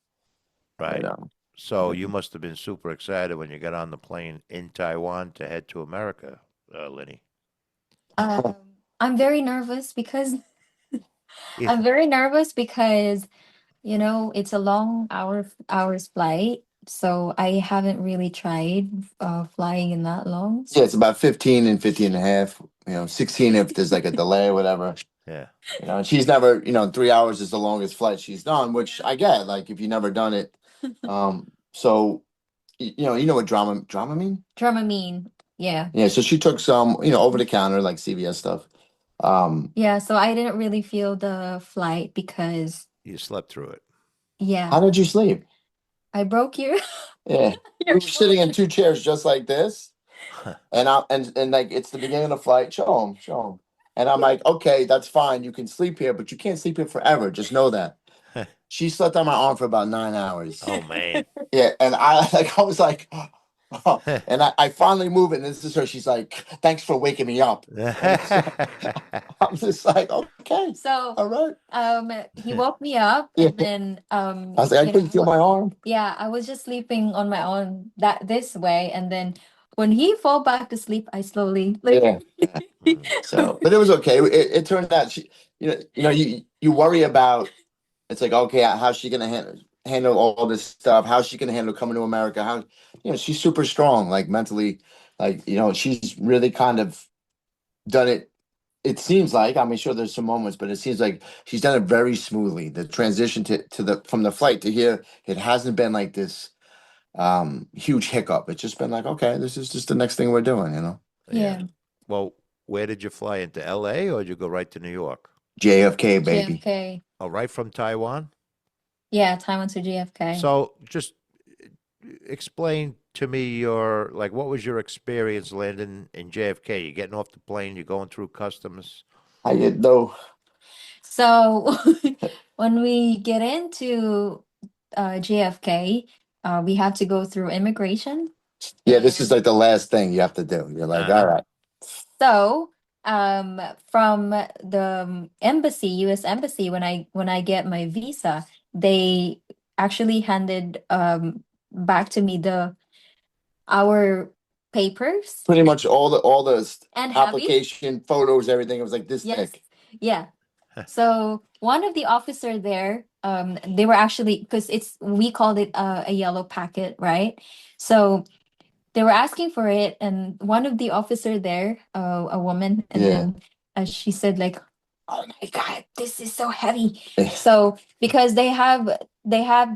You Right. know. So you must have been super excited when you got on the plane in Taiwan to head to America, Lenny. Um, I'm very nervous because Yeah. I'm very nervous because it's a long hours flight, so I haven't really tried flying in that long. Yeah, it's about 15 and 15 and a half, 16 if there's like a delay or whatever. Yeah. And she's never, 3 hours is the longest flight she's done, which I get, like if you've never done it. So you know what drama mean? Dramamine. Yeah. Yeah, so she took some, over the counter like CVS stuff. Yeah, so I didn't really feel the flight because You slept through it. yeah, how did you sleep? I broke your Yeah. We your were sitting in shoulder. two chairs just like this. And like it's the beginning of the flight. Show him. And I'm like, okay, that's fine. You can sleep here, but you can't sleep here forever. Just know that. She slept on my arm for about 9 hours. Oh man. Yeah, and I was like, oh. And I finally move it, and this is her. She's like, thanks for waking me up. And I'm just like, okay, So all right. he woke me up Yeah. and then I was like, I couldn't feel my arm. yeah, I was just sleeping on my own this way, and then when he fall back to sleep, I slowly Yeah. So, but it was okay. It turned out you worry about. It's like, okay, how's she gonna handle all this stuff? How's she gonna handle coming to America? How, she's super strong, like mentally, like she's really kind of done it. It seems like, I mean, sure, there's some moments, but it seems like she's done it very smoothly. The transition to the from the flight to here, it hasn't been like this huge hiccup. It's just been like, okay, this is just the next thing we're doing. Yeah. Yeah. Well, where did you fly into LA or did you go right to New York? JFK, baby. JFK. Oh, right from Taiwan? Yeah, Taiwan to JFK. So just explain to me what was your experience landing in JFK? You getting off the plane, you're going through customs. I did though. So when we get into JFK, we have to go through immigration. Yeah, this is And like the last thing you have to do. You're like, all Uh-huh. right. so from the embassy, US embassy, when I get my visa, they actually handed back to me the our papers Pretty much all the and heavy. application photos, everything. It was like this Yes. thick. Yeah. So one of the officer there, they were actually because we called it a yellow packet, right? So they were asking for it, and one of the officer there, a woman, and Yeah. then she said like, "Oh my God, this is so heavy." So because they have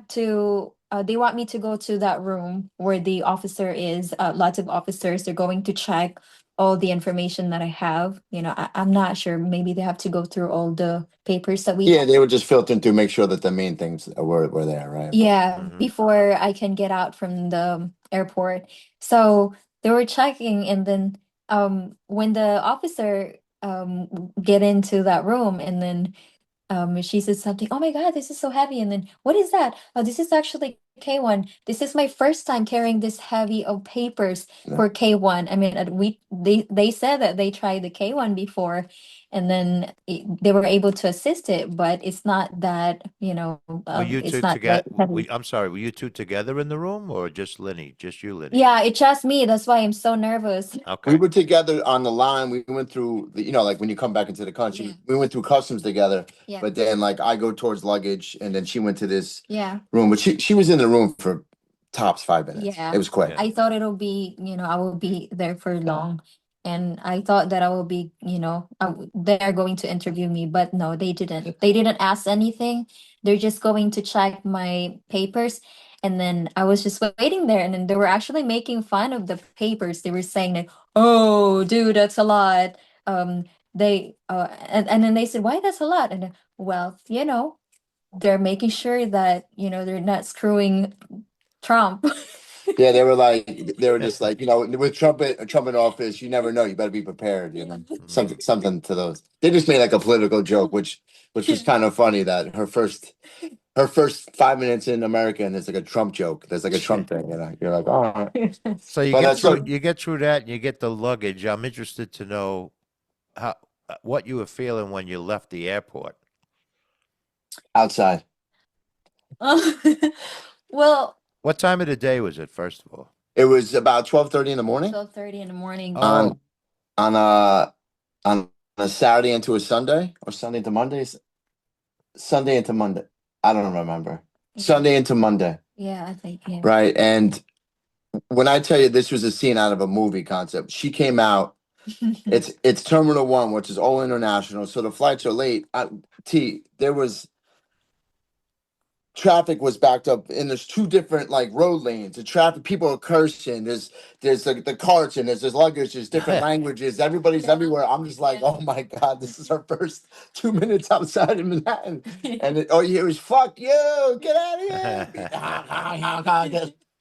to. They want me to go to that room where the officer is. Lots of officers. They're going to check all the information that I have. I'm not sure. Maybe they have to go through all the papers that we Yeah, they were just filtering through, make sure that the main things were there, right? yeah, Mhm. before I can get out from the airport. So they were checking, and then when the officer get into that room, and then she said something, "Oh my God, this is so heavy." And then, "What is that?" "Oh, this is actually K1. This is my first time carrying this heavy of papers for K1." I mean, they said that they tried the K1 before, and then they were able to assist it, but it's not that, Were you it's two not that together? heavy. I'm sorry, were you two together in the room or just Linny? Just you, Linny? Yeah, it's just me. That's why I'm so nervous. We Okay. were together on the line. We went through like when you come back into the country, Yeah. we went through customs together. Yeah. But then like I go towards luggage, and then she went to this Yeah. room. But she was in the room for tops 5 minutes. Yeah. It was quick. Yeah. I thought it'll be, I will be there for long. And I thought that I will be, they're going to interview me, but no, they didn't. They didn't ask anything. They're just going to check my papers. And then I was just waiting there. And then they were actually making fun of the papers. They were saying that, "Oh, dude, that's a lot." And then they said, "Why that's a lot?" And well, they're making sure that, they're not screwing Trump. Yeah, they were just like, with Trump in office, you never know. You better be prepared, something to those. They just made like a political joke, which was kind of funny that her first 5 minutes in America, and it's like a Trump joke. There's like a Trump thing, You're like, all right. So you But get that's through so you get through that and you get the luggage. I'm interested to know how what you were feeling when you left the airport. outside. Well, What time of the day was it, first of all? It was about 12:30 in the morning 12:30 in the morning. Oh, on on a Saturday into a Sunday, or Sunday into Monday. Sunday into Monday. I don't remember. Yeah. Sunday into Monday, Yeah, I think, yeah. right? And when I tell you this was a scene out of a movie concept, she came out. It's Terminal 1, which is all international, so the flights are late. There was traffic was backed up, and there's two different like road lanes. The traffic, people are cursing. There's the carts, and there's luggage. There's different languages. Everybody's everywhere. I'm just like, oh my God, this is our first 2 minutes outside of Manhattan, and all you hear is "fuck you, get out of here."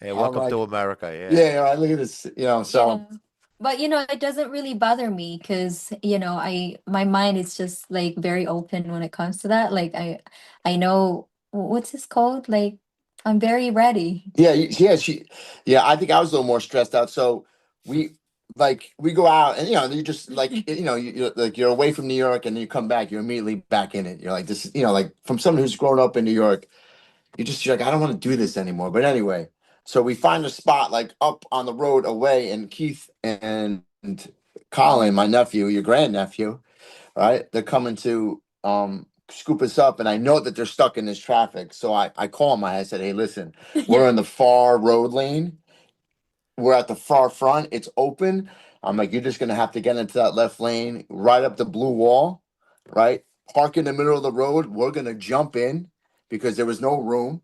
hey, I'm welcome like, to America. yeah, right, look at this, so. Yeah. But it doesn't really bother me because, my mind is just like very open when it comes to that. Like I know what's this called? Like I'm very ready. Yeah, yeah. I think I was a little more stressed out. So we go out, and you just like you're away from New York, and then you come back, you're immediately back in it. You're like this, like from someone who's grown up in New York, you're like, I don't want to do this anymore. But anyway, so we find a spot like up on the road away, and Keith and Colin, my nephew, your grandnephew, right? They're coming to scoop us up, and I know that they're stuck in this traffic. So I call them. I said, "Hey, listen, we're Yeah. in the far road lane. We're at the far front. It's open. I'm like, you're just gonna have to get into that left lane, right up the blue wall, right? Park in the middle of the road. We're gonna jump in because there was no room,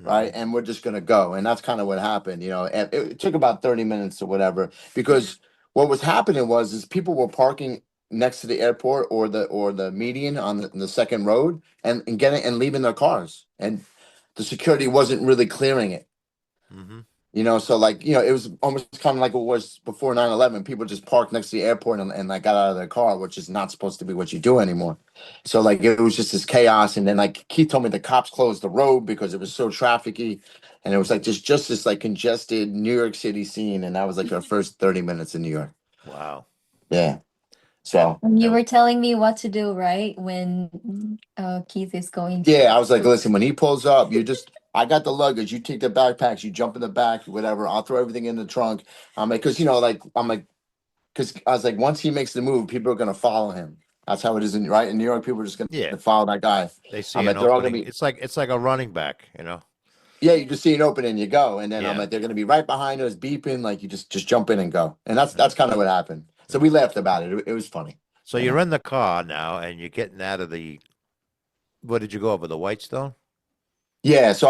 right? Mhm. And we're just gonna go." And that's kind of what happened, And it took about 30 minutes or whatever because what was happening was is people were parking next to the airport or the median on the second road and getting and leaving their cars, and the security wasn't really clearing it. Mhm. So like, it was almost kind of like it was before 9/11. People just parked next to the airport and like got out of their car, which is not supposed to be what you do anymore. So like it was just this chaos. And then like Keith told me the cops closed the road because it was so trafficy. And it was like just this like congested New York City scene. And that was like our first 30 minutes in New York. Wow. Yeah. And So And you and were telling me what to do, right? When Keith is going to. yeah, I was like, listen, when he pulls up, I got the luggage. You take the backpacks, you jump in the back, whatever. I'll throw everything in the trunk. I'm like, because like I'm like, because I was like, once he makes the move, people are gonna follow him. That's how it is right in New York. People are just yeah, gonna follow that guy. they see I'm an like, they're all gonna opening. be, It's like a running back, you know. yeah. You just see an opening, and you go, and then I'm Yeah. like, they're gonna be right behind us, beeping. Like you just jump in and go, and Yeah. that's kind of what happened. So Yeah. we laughed about it. It was funny, So you you're know. in the car now, and you're getting out of the. What did you go over the Whitestone? Yeah. So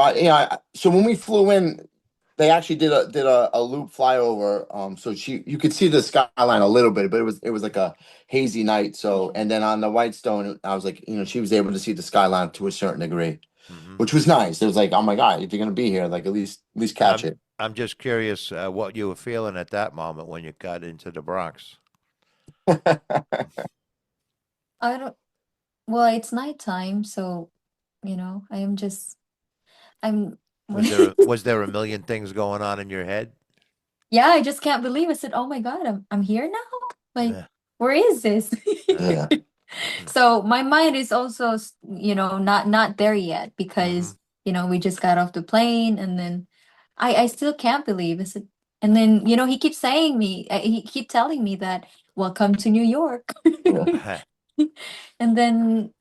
so when we flew in, they actually did a loop flyover. So you could see the skyline a little bit, but it was like a hazy night. So and then on the Whitestone, I was like, she was able to see the skyline to a certain degree, Hmm. which was nice. It was like, oh my God, if you're gonna be here, like at least catch I'm it. I'm just curious what you were feeling at that moment when you got into the Bronx. I don't. Well, it's nighttime, so I am just. I'm. Was there a million things going on in your head? Yeah, I just can't believe. I said, "Oh my God, I'm here now. Like, Yeah. where is this?" Yeah. So my mind is also, not there yet Mm-hmm. because we just got off the plane, and then I still can't believe it. And then he keeps saying he keep telling me that welcome to New York, Yeah. and then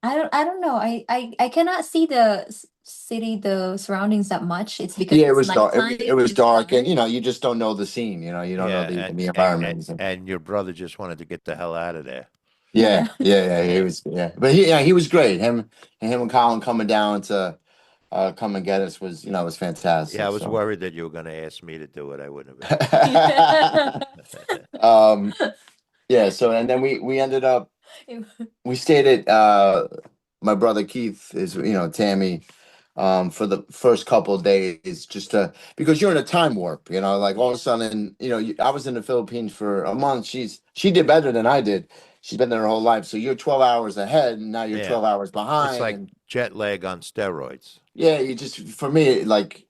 I don't know. I cannot see the city, the surroundings that much. It's because Yeah, it it's was dark. nighttime. It was It's dark, and dark. you just don't know the scene. You don't know Yeah, the and environment. and your brother just wanted to get the hell out of there. Yeah, Yeah. yeah, yeah. He Yeah. was, yeah, but he was great. Him and Colin coming down to come and get us was Yeah, I fantastic. was So, worried that you were going to ask me to do it. I wouldn't have been. um, yeah. So and then we ended up we stayed at my brother Keith is Tammy for the first couple of days just to because you're in a time warp, like all of a sudden, I was in the Philippines for a month. She did better than I did. She's been there her whole life. So you're 12 hours ahead and now you're Yeah, 12 hours it's behind. like And jet lag on steroids. yeah, you just for me, like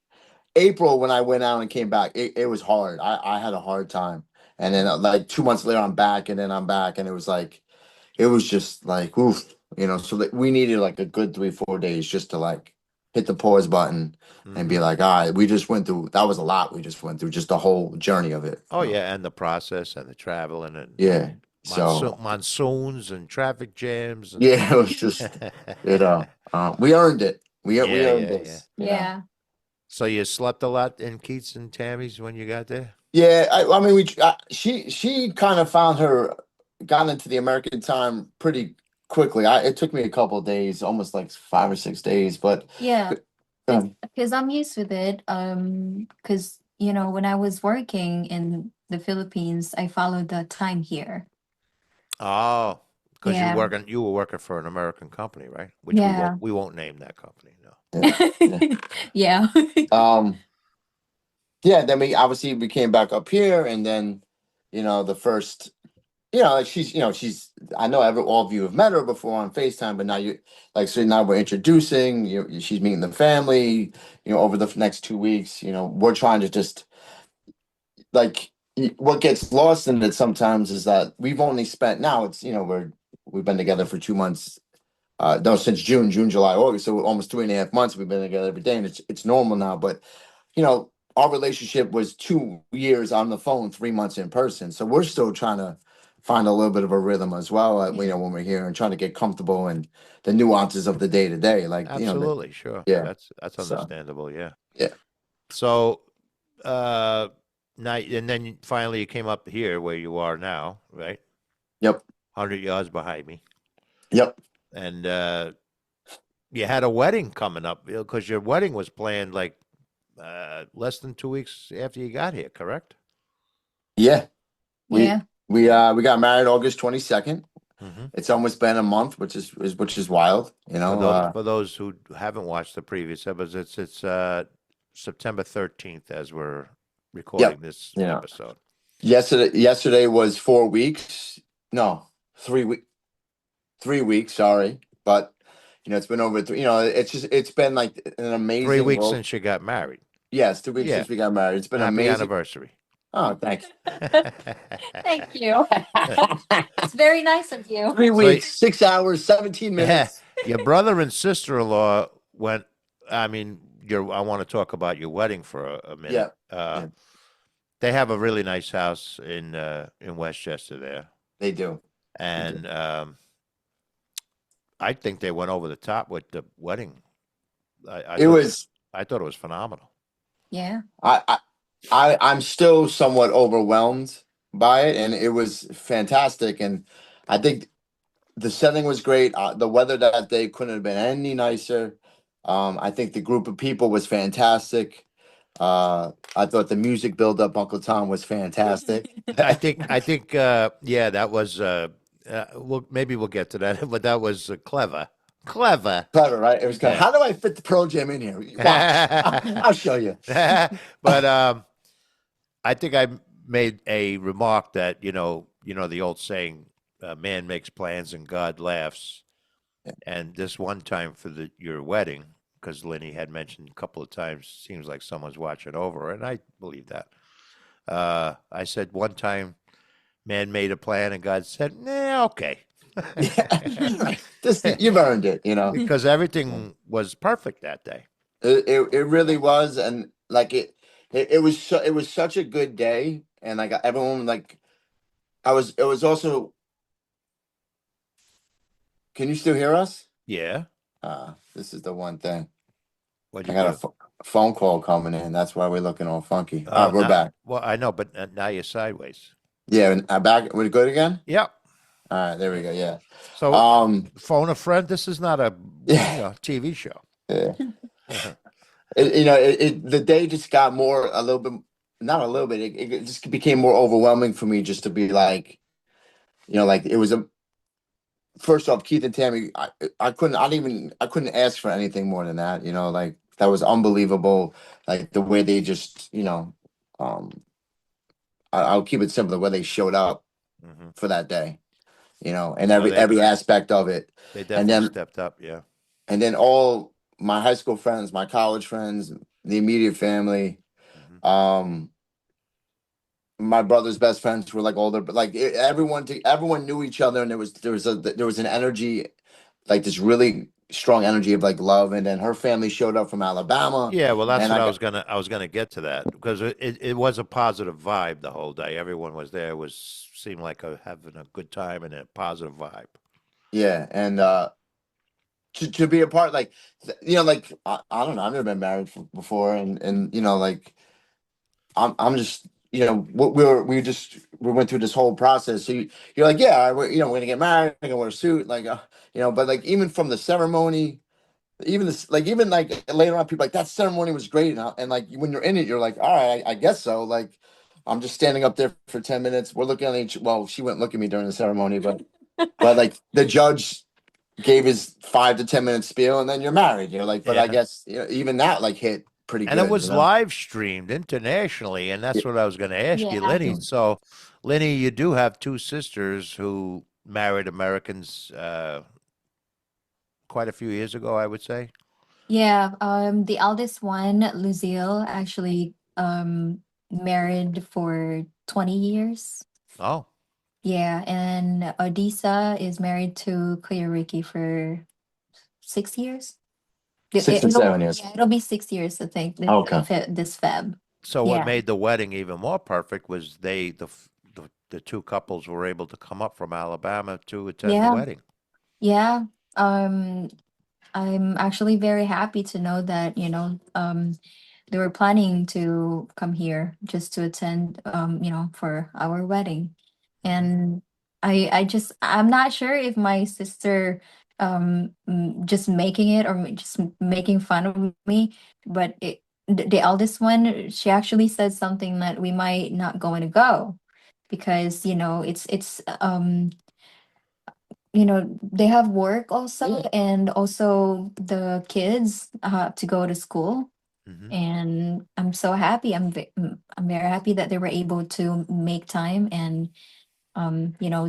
April when I went out and came back, it was hard. I had a hard time. And then like 2 months later I'm back and then I'm back and it was just like oof, so that we needed like a good 3 4 days just to like hit the pause button and be Hmm. like, all right, we just went through that was a lot we just went through, just the whole journey of it. Oh yeah, and the process and the travel and Yeah. monsoon, So monsoons and traffic jams and yeah, it was just we earned it. We yeah, earned yeah, yeah. this. Yeah. So you slept a lot in Keats and Tammy's when you got there? Yeah, I mean, she kind of got into the American time pretty quickly. It took me a couple of days, almost like 5 or 6 days, but Yeah. uh, Because I'm used with it. Because when I was working in the Philippines, I followed the time here. Oh, because Yeah. you were working for an American company, right? Which we won't Yeah. we won't name that company. No. yeah, yeah. Yeah. Um, yeah. Then we came back up here, and then the first, like she's. I know all of you have met her before on FaceTime, but now so now we're introducing. She's meeting the family. Over the next 2 weeks. We're trying to just like what gets lost in it sometimes is that we've only spent now it's we've been together for 2 months no since June, July, August, so almost 3.5 months we've been together every day, and it's normal now, but our relationship was 2 years on the phone, 3 months in person, so we're still trying to find a little bit of a rhythm as well. You know, when we're here and trying to get comfortable and the nuances of the day to day, like you know, Absolutely, sure. yeah. That's So understandable. Yeah. yeah, So, uh, now and then finally you came up here where you are now, right? yep, 100 yards behind me, yep, and you had a wedding coming up because your wedding was planned like less than 2 weeks after you got here, correct? yeah. We Yeah. we got married August 22nd. Mm-hmm. It's almost been a month, which is wild, you know. For those who haven't watched the previous episodes, it's September 13th as we're recording Yep, this you know. episode. Yesterday was 4 weeks. No, 3 week 3 weeks, sorry. But you know, it's been over three, you know, it's been like an 3 weeks amazing world. since you got married. Yeah, it's 2 weeks Yeah. since we got married. It's been Happy amazing. anniversary. Oh, thanks. Thank you. It's very nice of you. 3 weeks, 6 hours, 17 minutes. Your brother and sister-in-law went. I mean, I want to talk about your wedding for a Yeah. minute. Yeah. They have a really nice house in Westchester there, They do. and I think they went over the top with the wedding. It was I thought it was phenomenal. Yeah. I'm still somewhat overwhelmed by it, and it was fantastic. And I think the setting was great. The weather that day couldn't have been any nicer. I think the group of people was fantastic. I thought the music build up, Uncle Tom, was fantastic. I think, yeah, that was. Well, maybe we'll get to that, but that was clever. Clever. Clever, right? It was kind of, Yeah. how do I fit the Pearl Jam in here? Watch, I'll show you. But I think I made a remark that the old saying, "Man makes plans and God laughs." Yeah. And this one time for your wedding, because Linny had mentioned a couple of times, seems like someone's watching over, and I believe that. I said one time, man made a plan, and God said, "Nah, okay," Yeah. You've earned it, you know. because everything was perfect that day. It really was, and like it was such a good day, and like everyone like it was also. Can you still hear us? Yeah. This is the one thing. What'd I you got do? a phone call coming in. That's why we're looking all funky. All Oh, right, we're back. Well, I know, but now you're sideways. Yeah, and I'm back. We're good again. Yep. All right, there we go. Yeah. So, phone a friend. This is not a Yeah. TV show. Yeah. The day just got a little bit, not a little bit. It just became more overwhelming for me just to be like, like it was first off, Keith and Tammy. I couldn't ask for anything more than that. Like that was unbelievable. Like the way they just, um, I'll keep it simple. The way they showed up Mm-hmm. for that day, and No, every aspect of it. They And definitely then stepped up. Yeah. and then all my high school friends, my college friends, the immediate family, Mm-hmm. my brother's best friends were like older, but like everyone knew each other, and there was an energy, like this really strong energy of like love. And then her family showed up from Alabama, Yeah. Well, that's and what I was gonna get to that because it was a positive vibe the whole day. Everyone was there. Seemed like having a good time and a positive vibe. yeah, and to be a part, like like I don't know, I've never been married before, and like I'm just we went through this whole process. So you're like, yeah, we're gonna get married, I'm gonna wear a suit, like but like even from the ceremony, even this, like even like later on, people like that ceremony was great, and like when you're in it, you're like, all right, I guess so. Like I'm just standing up there for 10 minutes. We're looking at each. Well, she wouldn't look at me during the ceremony, but like the judge gave his 5 to 10 minute spiel, and then you're married. You're like, but I Yeah. guess even that like hit pretty And it good. was live streamed internationally, and that's what I was going to ask you, Yeah. Linny. So, Linny, you do have two sisters who married Americans quite a few years ago, I would say. Yeah. The eldest one, Lucille, actually married for 20 years. Oh, Yeah, and Odessa is married to Ricky for 6 years. 6 and 7 years. Yeah, it'll be 6 years, I think, Okay. this Feb. so what Yeah. made the wedding even more perfect was the the two couples were able to come up from Alabama to attend the Yeah, wedding. yeah. Um, I'm actually very happy to know that, they were planning to come here just to attend, for our wedding. Hmm. And I'm not sure if my sister just making it or just making fun of me, but the eldest one, she actually said something that we might not going to go because, they have work also, and also the kids have to go to school. Hmm. And I'm so happy. I'm very happy that they were able to make time, and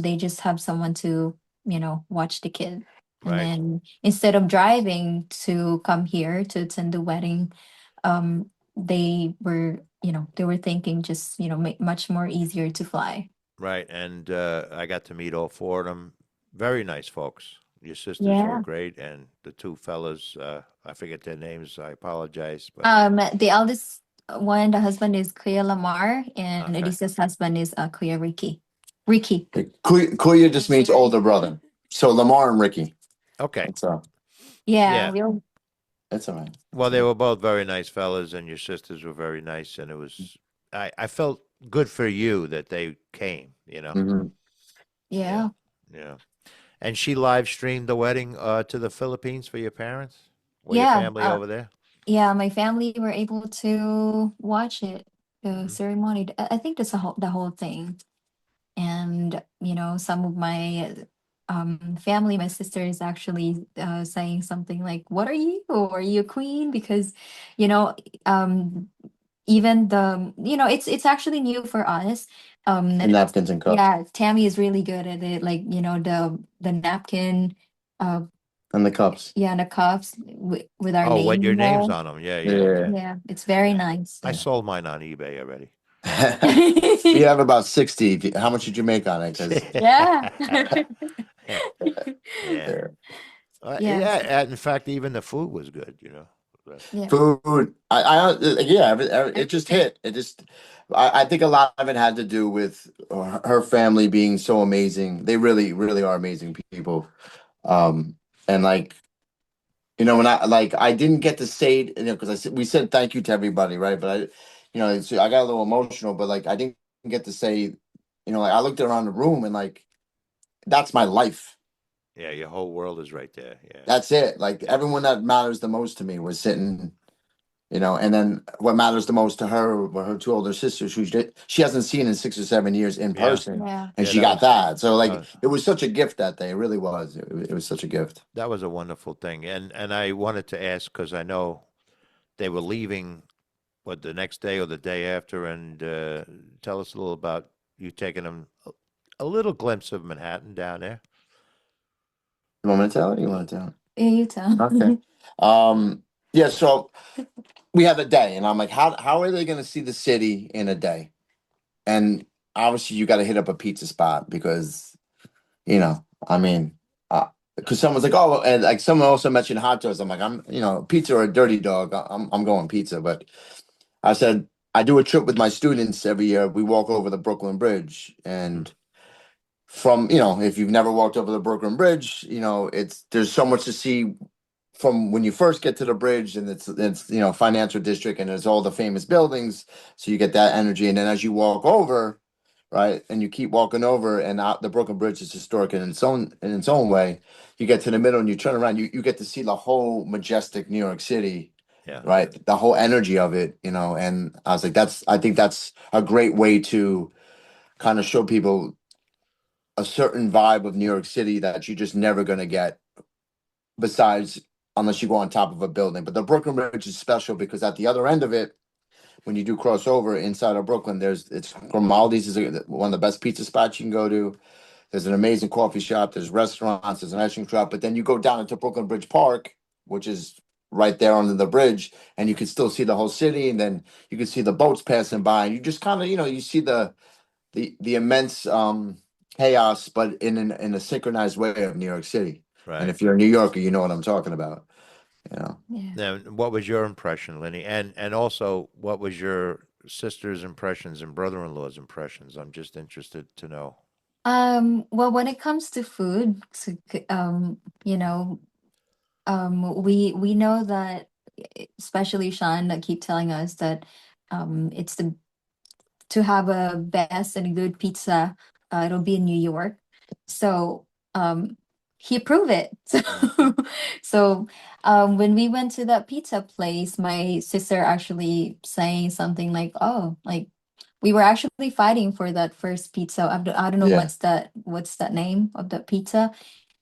they just have someone to watch the kid. And Right, then instead of driving to come here to attend the wedding, they were thinking just much more easier to fly. right. And I got to meet all four of them. Very nice folks. Your sisters were Yeah. great, and the two fellas, I forget their names. I apologize, but The eldest one, the husband is Kuya Lamar, and okay, Elisa's husband is Kuya Ricky. Ricky. Kuya just means older brother. So Lamar and Ricky. okay, That's Yeah, yeah. we'll that's all right. Well, they were both very nice fellas, and your sisters were very nice, and it was. I felt good for you that they came. Mm-hmm. Yeah, yeah. yeah. And she live streamed the wedding to the Philippines for your parents or your Yeah. family over there. Yeah, my family were able to watch it, the Hmm. ceremony. I think that's the whole thing. And some of my family, my sister is actually saying something like, "What are you? Are you a queen?" Because you know um even it's actually new for us. The napkins and cups Yeah, Tammy is really good at it, like the napkin, uh and the cups. yeah, and the cups with our Oh, what your name name's there. on them? Yeah, yeah, Yeah. yeah, Yeah, it's very yeah. nice. I sold mine on eBay already. We have about 60. How much did you make on it? Because Yeah. Yeah. Yes. Yeah. In fact, even the food was good. But, Yeah. food, yeah, it just hit. I think a lot of it had to do with her family being so amazing. They really, really are amazing people. And like, when I didn't get to say it, because we said thank you to everybody, right? But I got a little emotional, but like, I didn't get to say, like, I looked around the room and like, that's my life. yeah, your whole world is right there. Yeah. That's it. Like Yeah. everyone that matters the most to me was sitting. And then what matters the most to her were her two older sisters, who she hasn't seen in 6 or 7 years in Yeah. person, Yeah. and Yeah. she got that. So like, Uh, it was such a gift that day. It really was. It was such a gift. that was a wonderful thing. And I wanted to ask because I know they were leaving, what, the next day or the day after, and tell us a little about you taking them a little glimpse of Manhattan down there. You want me to tell it? You want to tell it? Yeah, you tell. Okay. Um. Yeah. So we have a day, and I'm like, how are they going to see the city in a day? And obviously, you got to hit up a pizza spot because I mean, because someone's like, oh, and like someone also mentioned hot dogs. I'm like, pizza or a dirty dog. I'm going pizza. But I said, I do a trip with my students every year. We walk over the Brooklyn Bridge. Hmm. And if you've never walked over the Brooklyn Bridge, there's so much to see from when you first get to the bridge, and it's financial district, and there's all the famous buildings, so you get that energy. And then as you walk over, right, and you keep walking over, and out the Brooklyn Bridge is historic in its own way. You get to the middle and you turn around, you get to see the whole majestic New York City, Yeah. right, the whole energy of it. And I was like, I think that's a great way to kind of show people a certain vibe of New York City that you're just never going to get, besides unless you go on top of a building. But the Brooklyn Bridge is special because at the other end of it, when you do cross over inside of Brooklyn, it's Grimaldi's is one of the best pizza spots you can go to. There's an amazing coffee shop. There's restaurants. There's an ice cream shop. But then you go down into Brooklyn Bridge Park, which is right there under the bridge, and you can still see the whole city. And then you can see the boats passing by, and you just kind of you see the immense chaos, but in a synchronized way of New York City. And Right. if you're a New Yorker, you know what I'm talking about. Yeah. Now, what was your impression, Lenny? And also, what was your sister's impressions and brother-in-law's impressions? I'm just interested to know. Well, when it comes to food, you know, we know that, especially Sean, that keep telling us that it's the to have a best and good pizza, it'll be in New York. So he proved it. Mm. So when we went to that pizza place, my sister actually saying something like, "Oh, like we were actually fighting for that first pizza. I don't know Yeah. what's that name of that pizza."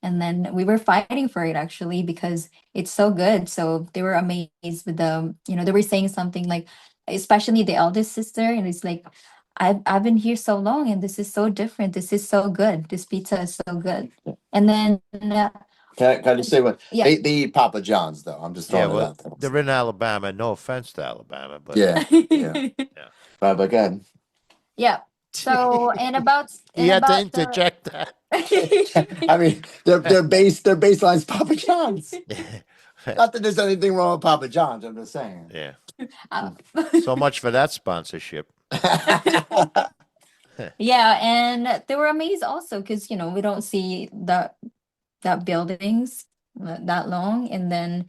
And then we were fighting for it actually because it's so good. So they were amazed with they were saying something like, especially the eldest sister, and it's like, I've been here so long and this is so different. This is so good. This pizza is so good. And then Can I just say what yeah. they eat Papa John's though? I'm just Yeah, throwing it well, out there. they're in Alabama. No offense to Alabama, but Yeah, yeah. yeah. But again, Yeah. So He and had to about the interject that. I mean, their baseline's Papa John's. Not that there's anything wrong with Papa John's. I'm just saying. Yeah. uh, So much for that sponsorship. yeah, and they were amazed also because we don't see that buildings that long, and then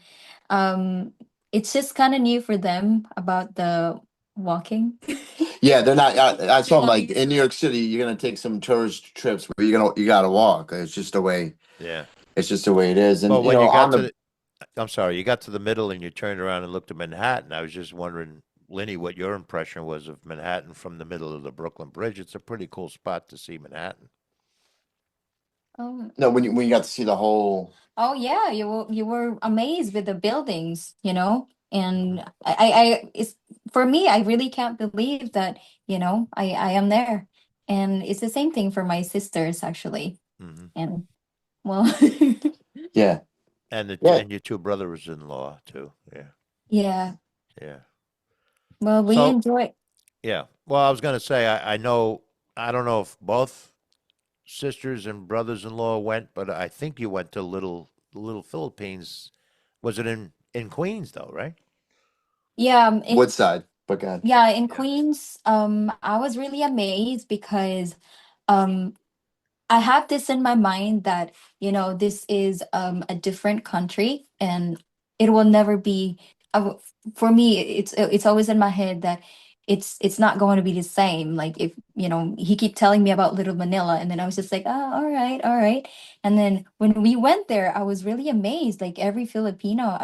it's just kind of new for them about the walking. Yeah, they're not. I They're saw them not like used in New to it. York City. You're gonna take some tourist trips where you gotta walk. It's just the way. Yeah. It's just the way it is. Well, And when you on got to the the, I'm sorry, you got to the middle and you turned around and looked at Manhattan. I was just wondering, Linny, what your impression was of Manhattan from the middle of the Brooklyn Bridge. It's a pretty cool spot to see Manhattan. um, no, when you got to see the whole. oh yeah, you were amazed with the buildings, and Hmm. it's for me, I really can't believe that, I am there. And it's the same thing for my sisters actually. Hmm. And well, Yeah, And yeah. and your two brothers-in-law too. Yeah. yeah. Yeah. Well, we So enjoy. yeah. Well, I was gonna say I know I don't know if both sisters and brothers-in-law went, but I think you went to Little Philippines. Was it in Queens though, right? Yeah, Woodside, but God. yeah, in Yeah. Queens, I was really amazed because um I have this in my mind that, this is a different country and it will never be for me, it's always in my head that it's not going to be the same. Like if, he keep telling me about Little Manila and then I was just like, "Oh, all right, all right." And then when we went there, I was really amazed. Like every Filipino,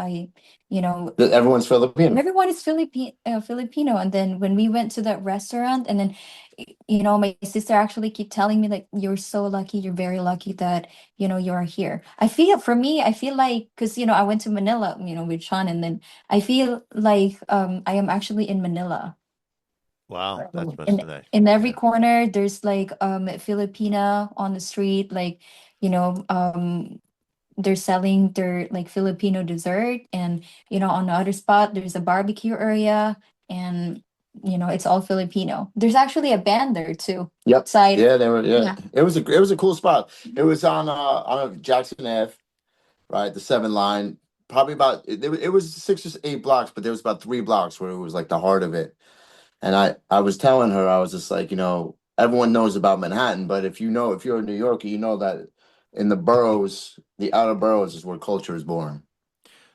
you know, Everyone's Filipino. everyone is Filipino. And then when we went to that restaurant, and then my sister actually keep telling me like, "You're so lucky, you're very lucky that you're here." I feel like, because I went to Manila, with Sean, and then I feel like I am actually in Manila. Wow, that's must in be nice. in every Yeah. corner there's like Filipina on the street, like they're selling their like Filipino dessert, and on the other spot there's a barbecue area, and it's all Filipino. There's actually a band there too. Yep. Side. Yeah, they were. Yeah, Yeah. it was a cool spot. It was on Jackson Ave, right? The 7 line. Probably about it was 6 or 8 blocks, but there was about 3 blocks where it was like the heart of it. And I was telling her, I was just like, everyone knows about Manhattan, but if you're a New Yorker, you know that in the boroughs, the outer boroughs is where culture is born.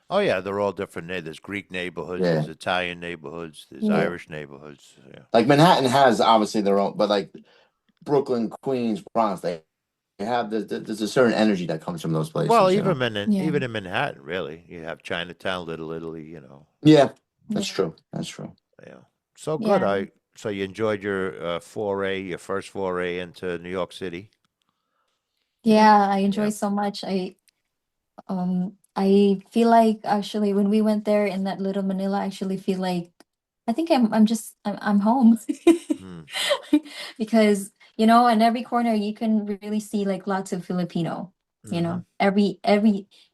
Oh yeah, they're all different. There's Greek neighborhoods, Yeah, there's Italian neighborhoods, there's Yeah. yeah. Irish neighborhoods. Yeah. Like Manhattan has obviously their own, but like Brooklyn, Queens, Bronx, they have there's a certain energy that comes from those Well, places. Yeah. even in Manhattan, really, you have Chinatown, Little Italy. Yeah, that's Yeah. true. That's true. Yeah. So good. Yeah. So you enjoyed your your first foray into New York City. Yeah. Yeah, I enjoy Yeah. so much. I feel like actually when we went there in that Little Manila, I actually feel like I think I'm home. Hmm. Because in every corner you can really see like lots of Filipino. Hmm.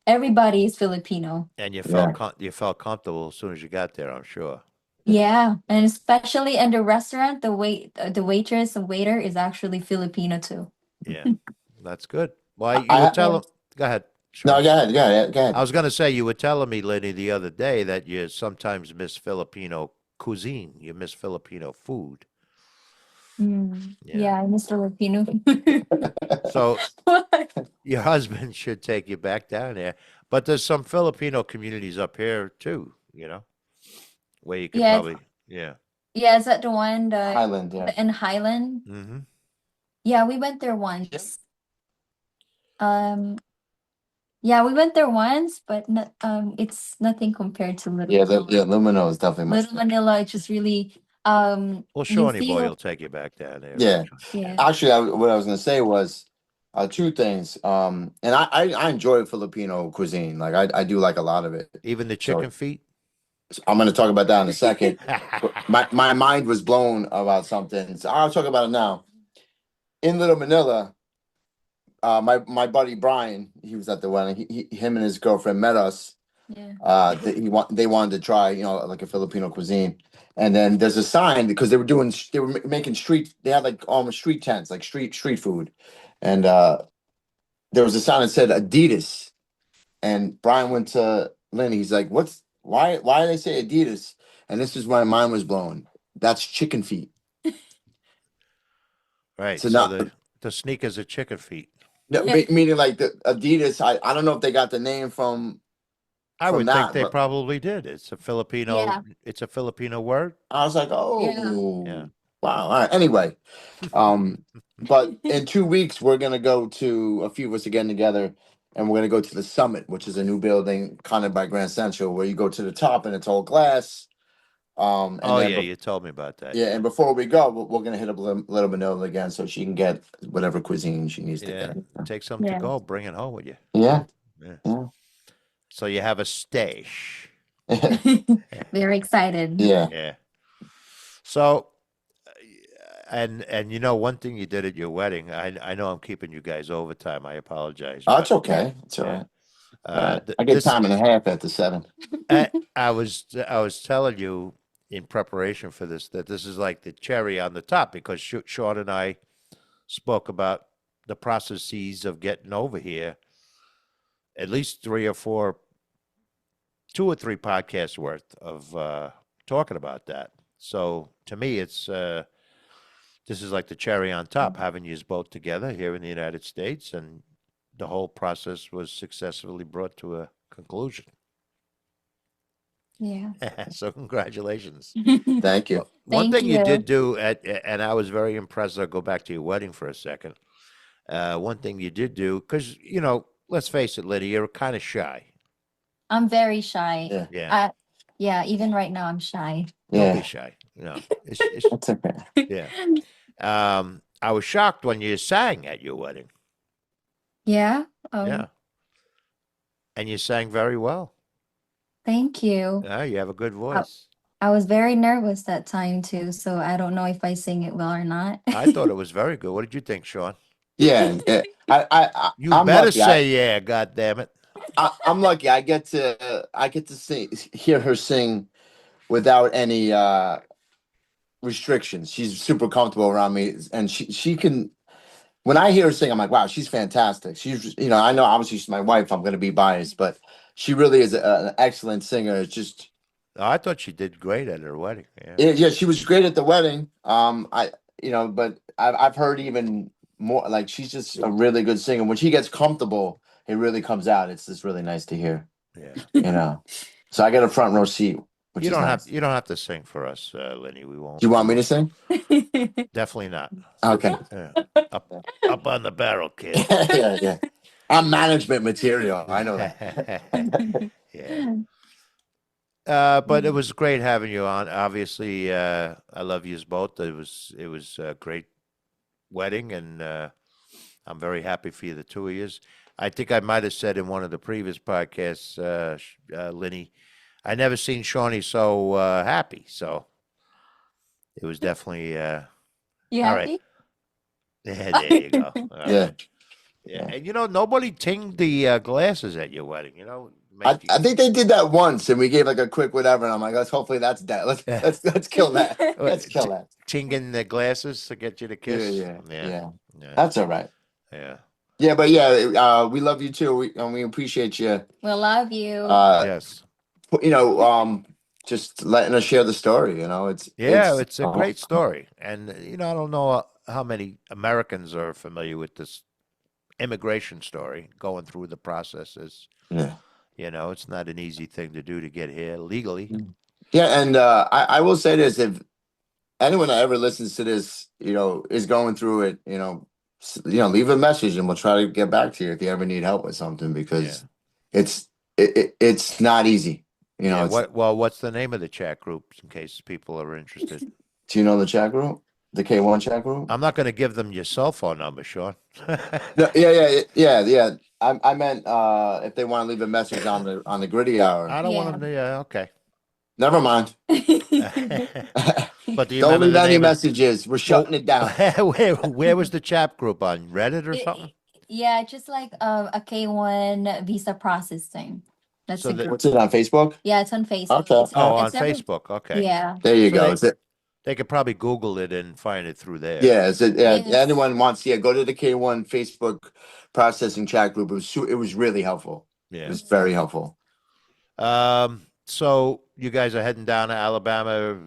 Everybody is Filipino. And Yeah. you felt comfortable as soon as you got there, I'm sure. Yeah, and especially in the restaurant, the waitress and waiter is actually Filipino too. Yeah. That's good. Why I, you would I tell Yeah. them? Go ahead, no, Sean. go ahead, go ahead, go I ahead. was going to say you were telling me, Lenny, the other day that you sometimes miss Filipino cuisine. You miss Filipino food. Yeah, I miss Filipino. So your husband should take you back down there. But there's some Filipino communities up here too, where you could Yeah, probably, yeah. yeah, is that the one Highland, yeah. in Highland? Mm-hmm. Yeah, we went there once. Um, yeah, we went there once, but not it's nothing compared to Little Manila. Lumino is definitely much Little Manila, it's just really Well, you Shawnee Boy feel will take you back down there. Yeah. yeah. Actually, what I was gonna say was two things. And I enjoy Filipino cuisine. Like I do like a lot of it. Even the So chicken feet. I'm gonna talk about that in a second. My mind was blown about something. So I'll talk about it now. In Little Manila, my buddy Brian, he was at the wedding. Him and his girlfriend met us. Yeah. They wanted to try, like a Filipino cuisine. And then there's a sign because they were making street. They had like almost street tents, like street food, and there was a sign that said Adidas. And Brian went to Lenny. He's like, why do they say Adidas? And this is why my mind was blown. That's chicken feet. Right. So So now, the sneakers are chicken feet. no, Yeah. meaning like the Adidas. I don't know if they got the name from I would think that, they but probably did. It's a Filipino. Yeah. It's a Filipino word. I was like, Yeah. oh, Yeah. wow. All right. Anyway, but in 2 weeks we're gonna go to a few of us again together, and we're gonna go to the Summit, which is a new building kind of by Grand Central, where you go to the top and it's all glass. And Oh then yeah, you told me about that. yeah, and before we go, we're gonna hit up Little Manila again so she can get whatever cuisine she needs to Yeah. get. Take something to Yeah. go. Bring it home with you. Yeah. Yeah. Yeah. So you have a stash. Very excited. Yeah. Yeah. So, and one thing you did at your wedding, I know I'm keeping you guys overtime. I apologize. Oh, it's but, okay. It's all yeah. right. Uh, I get this time and a half at the 7. I was telling you in preparation for this that this is like the cherry on the top because Sean and I spoke about the processes of getting over here. At least 2 or 3 podcasts worth of talking about that. So to me, it's this is like the cherry on top, having you both together here in the United States, and the whole process was successfully brought to a conclusion. Yeah. So congratulations. Thank you. One Thank thing you you. did do, and I was very impressed. I'll go back to your wedding for a second. One thing you did do, because let's face it, Lydia, you're kind of shy. I'm very shy. Yeah. Yeah, Yeah, even right now I'm shy. don't be Yeah. shy. It's That's okay. yeah. I was shocked when you sang at your wedding. Yeah. Yeah, and you sang very well. Thank you. You have a good voice. I was very nervous that time too, so I don't know if I sing it well or not. I thought it was very good. What did you think, Sean? Yeah. You I'm better lucky. say yeah. God damn it. I'm lucky. I get to hear her sing without any restrictions. She's super comfortable around me, and she can. When I hear her sing, I'm like, wow, she's fantastic. She's, I know obviously she's my wife. I'm going to be biased, but she really is an excellent singer. It's just, I thought she did great at her wedding. Yeah. yeah, she was great at the wedding. But I've heard even more. Like she's just a really good singer. When she gets comfortable, it really comes out. It's just really nice to hear. Yeah. So I got a front row seat. Which You is don't nice. have you don't have to sing for us, Lenny. We won't. Do you want me to sing? Definitely not. Okay. Yeah. Up on the barrel, kid. Yeah. I'm management material. I know that. Yeah. But it was great having you on. Obviously, I love you both. It was a great wedding, and I'm very happy for you, the two of you. I think I might have said in one of the previous podcasts, Linny, I never seen Shawnee so happy. So it was definitely You all happy? right. Yeah, there you go. All right. Yeah. Yeah, and nobody tinged the glasses at your wedding. I think they did that once, and we gave like a quick whatever, and I'm like, hopefully that's dead. Let's kill that. Let's kill that. Tinging the glasses to get you to kiss. Yeah. That's all right. Yeah. Yeah, but yeah, we love you too, and we appreciate you. We love you. Yes. just letting us share the story. Yeah, it's a great story. And, I don't know how many Americans are familiar with this immigration story, going through the processes. yeah. It's not an easy thing to do to get here legally. Yeah, and I will say this: if anyone that ever listens to this, is going through it, leave a message and we'll try to get back to you if you ever need help with something because it's it's not easy. Yeah. It's What's the name of the chat group in case people are interested? Do you know the chat group, the K1 chat group? I'm not going to give them your cell phone number, Sean. No, yeah. I meant if they want to leave a message on the Gritty Hour. I don't want Yeah. them to. Yeah, okay. Never mind. But do you Don't remember leave the any name of? messages. We're shutting it down. Where was the chat group on Reddit or something? Yeah, just like a K1 visa processing. That's So a the- group. What's it on Facebook? Yeah, it's on Facebook. Okay. It's, Oh, on it's every, Facebook. Okay. yeah. There you So go. they could probably Google it and find it through there. Yeah, Yes. anyone wants, go to the K1 Facebook processing chat group. It was really helpful. It Yeah. was very helpful. So you guys are heading down to Alabama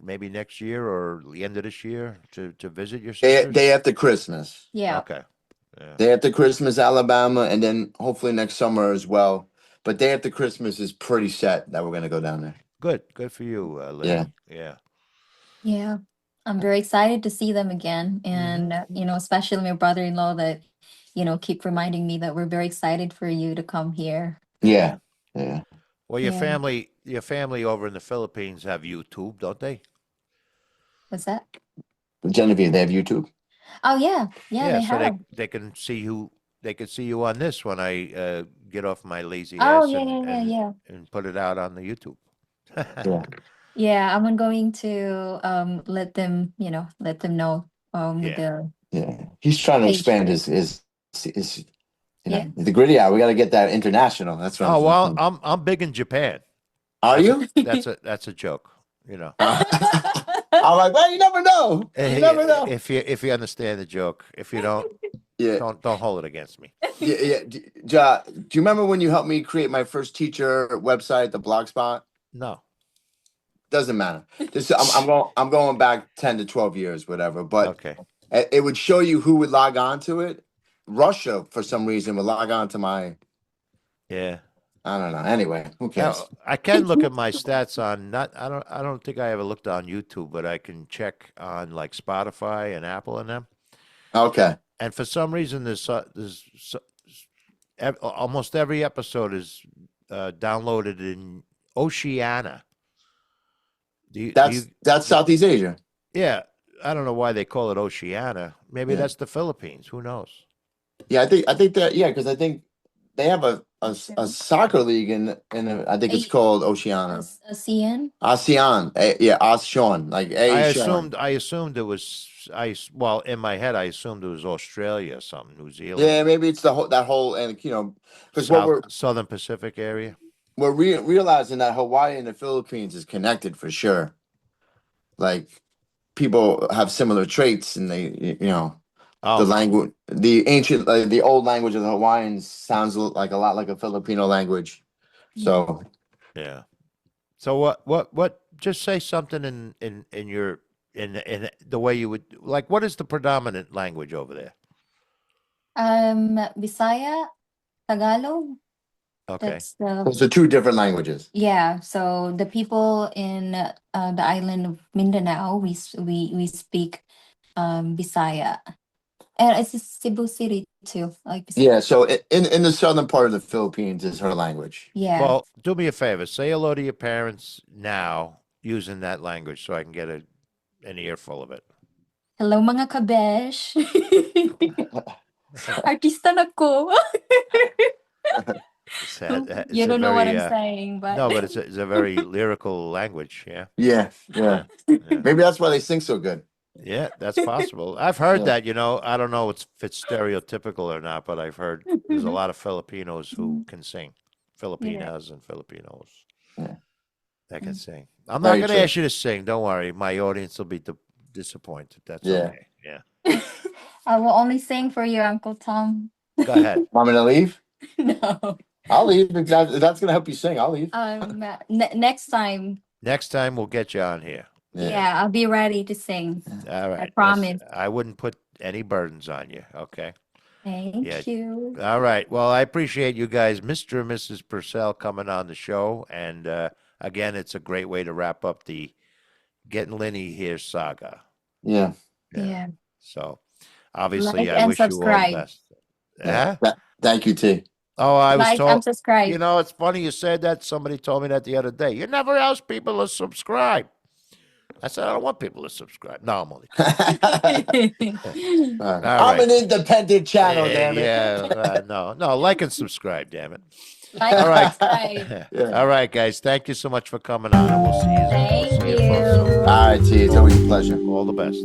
maybe next year or the end of this year to visit your sisters? Day after Christmas. Yeah. Okay. Yeah. Day after Christmas, Alabama, and then hopefully next summer as well. But day after Christmas is pretty set that we're gonna go down there. Good for you, Linny. Yeah. Yeah. Yeah. I'm very excited to see them again. And, especially my brother-in-law that, keep reminding me that we're very excited for you to come here. Yeah. Yeah. Well, Yeah. your family over in the Philippines have YouTube, don't they? What's that? Genevieve, they have YouTube. Oh, yeah. Yeah, they so have. they can see you on this when I get off my lazy Oh, ass yeah. and put it out on the YouTube. Yeah. Yeah, I'm going to let them know Yeah. Yeah. He's trying to Page. expand his Yeah. the Gritty Hour. We got to get that international. That's what Oh well, I'm big in Japan. Are you? That's a joke, I'm like, well, you never know. You never know. If you understand the joke, if you don't, Yeah. don't hold it against me. Yeah. Do you remember when you helped me create my first teacher website, the Blogspot? No. Doesn't matter. I'm going back 10 to 12 years, whatever. But Okay. it would show you who would log on to it. Russia, for some reason, would log on to my. Yeah. I don't know. Anyway, who cares? Now, I can look at my stats on not. I don't think I ever looked on YouTube, but I can check on like Spotify and Apple and them. Okay. And for some reason, almost every episode is downloaded in Oceania. That's Southeast Asia. Yeah, I don't know why they call it Oceania. Maybe Yeah. that's the Philippines. Who knows? Yeah, I think that because I think they have a soccer league I think it's called Oceania. ASEAN. ASEAN. Yeah, ASEAN. Like I assumed it was well, in my head I assumed it was Australia or something, New Zealand. Yeah, maybe it's that whole and because Southern Pacific area. we're realizing that Hawaii and the Philippines is connected for sure. Like people have similar traits, and they the language, the ancient, the old language of the Hawaiians sounds like a lot like a Filipino language. So yeah. So what? Just say something in your in the way you would like. What is the predominant language over there? Bisaya, Tagalog. Okay. That's those are two different languages. yeah. So the people in the island of Mindanao, we speak Bisaya, and it's Cebu City too. Like Yeah. So in the southern part of the Philippines is her language. yeah. Well, do me a favor. Say hello to your parents now using that language so I can get an earful of it. Hello mga kabesh. Artista na ko. You don't know what I'm saying, but no, but it's a very lyrical language. Yeah. Yeah. Maybe that's why they sing so good. Yeah, that's possible. I've heard that. I don't know if it's stereotypical or not, but I've heard there's a lot of Filipinos who can sing. Filipinas and Filipinos that can sing. I'm not going to ask you to sing. Don't worry. My audience will be disappointed. That's okay. Yeah. I will only sing for you, Uncle Tom. Go ahead. Want me to leave? No. I'll leave. If that's going to help you sing, I'll leave. Next time Next time we'll get you on here. Yeah, I'll be ready to sing. All right. I promise. I wouldn't put any burdens on you. Okay. Thank you. All right. Well, I appreciate you guys, Mr. and Mrs. Purcell, coming on the show. And again, it's a great way to wrap up the Getting Linny Here saga. Yeah. Yeah. So obviously, Like I and wish you all the subscribe. best. Yeah. Huh? Thank you, T. Oh, I was Like told. and subscribe. You know, it's funny you said that. Somebody told me that the other day. You never ask people to subscribe. I said, I don't want people to subscribe. No, I'm only kidding. All I'm right. an independent channel, damn it. Yeah, no, like and subscribe, damn it. Like All and right. subscribe. Yeah. All right, guys. Thank you so much for coming on, and we'll see you. Thank We'll see you folks soon. you. All right, T. It's always a pleasure. All the best.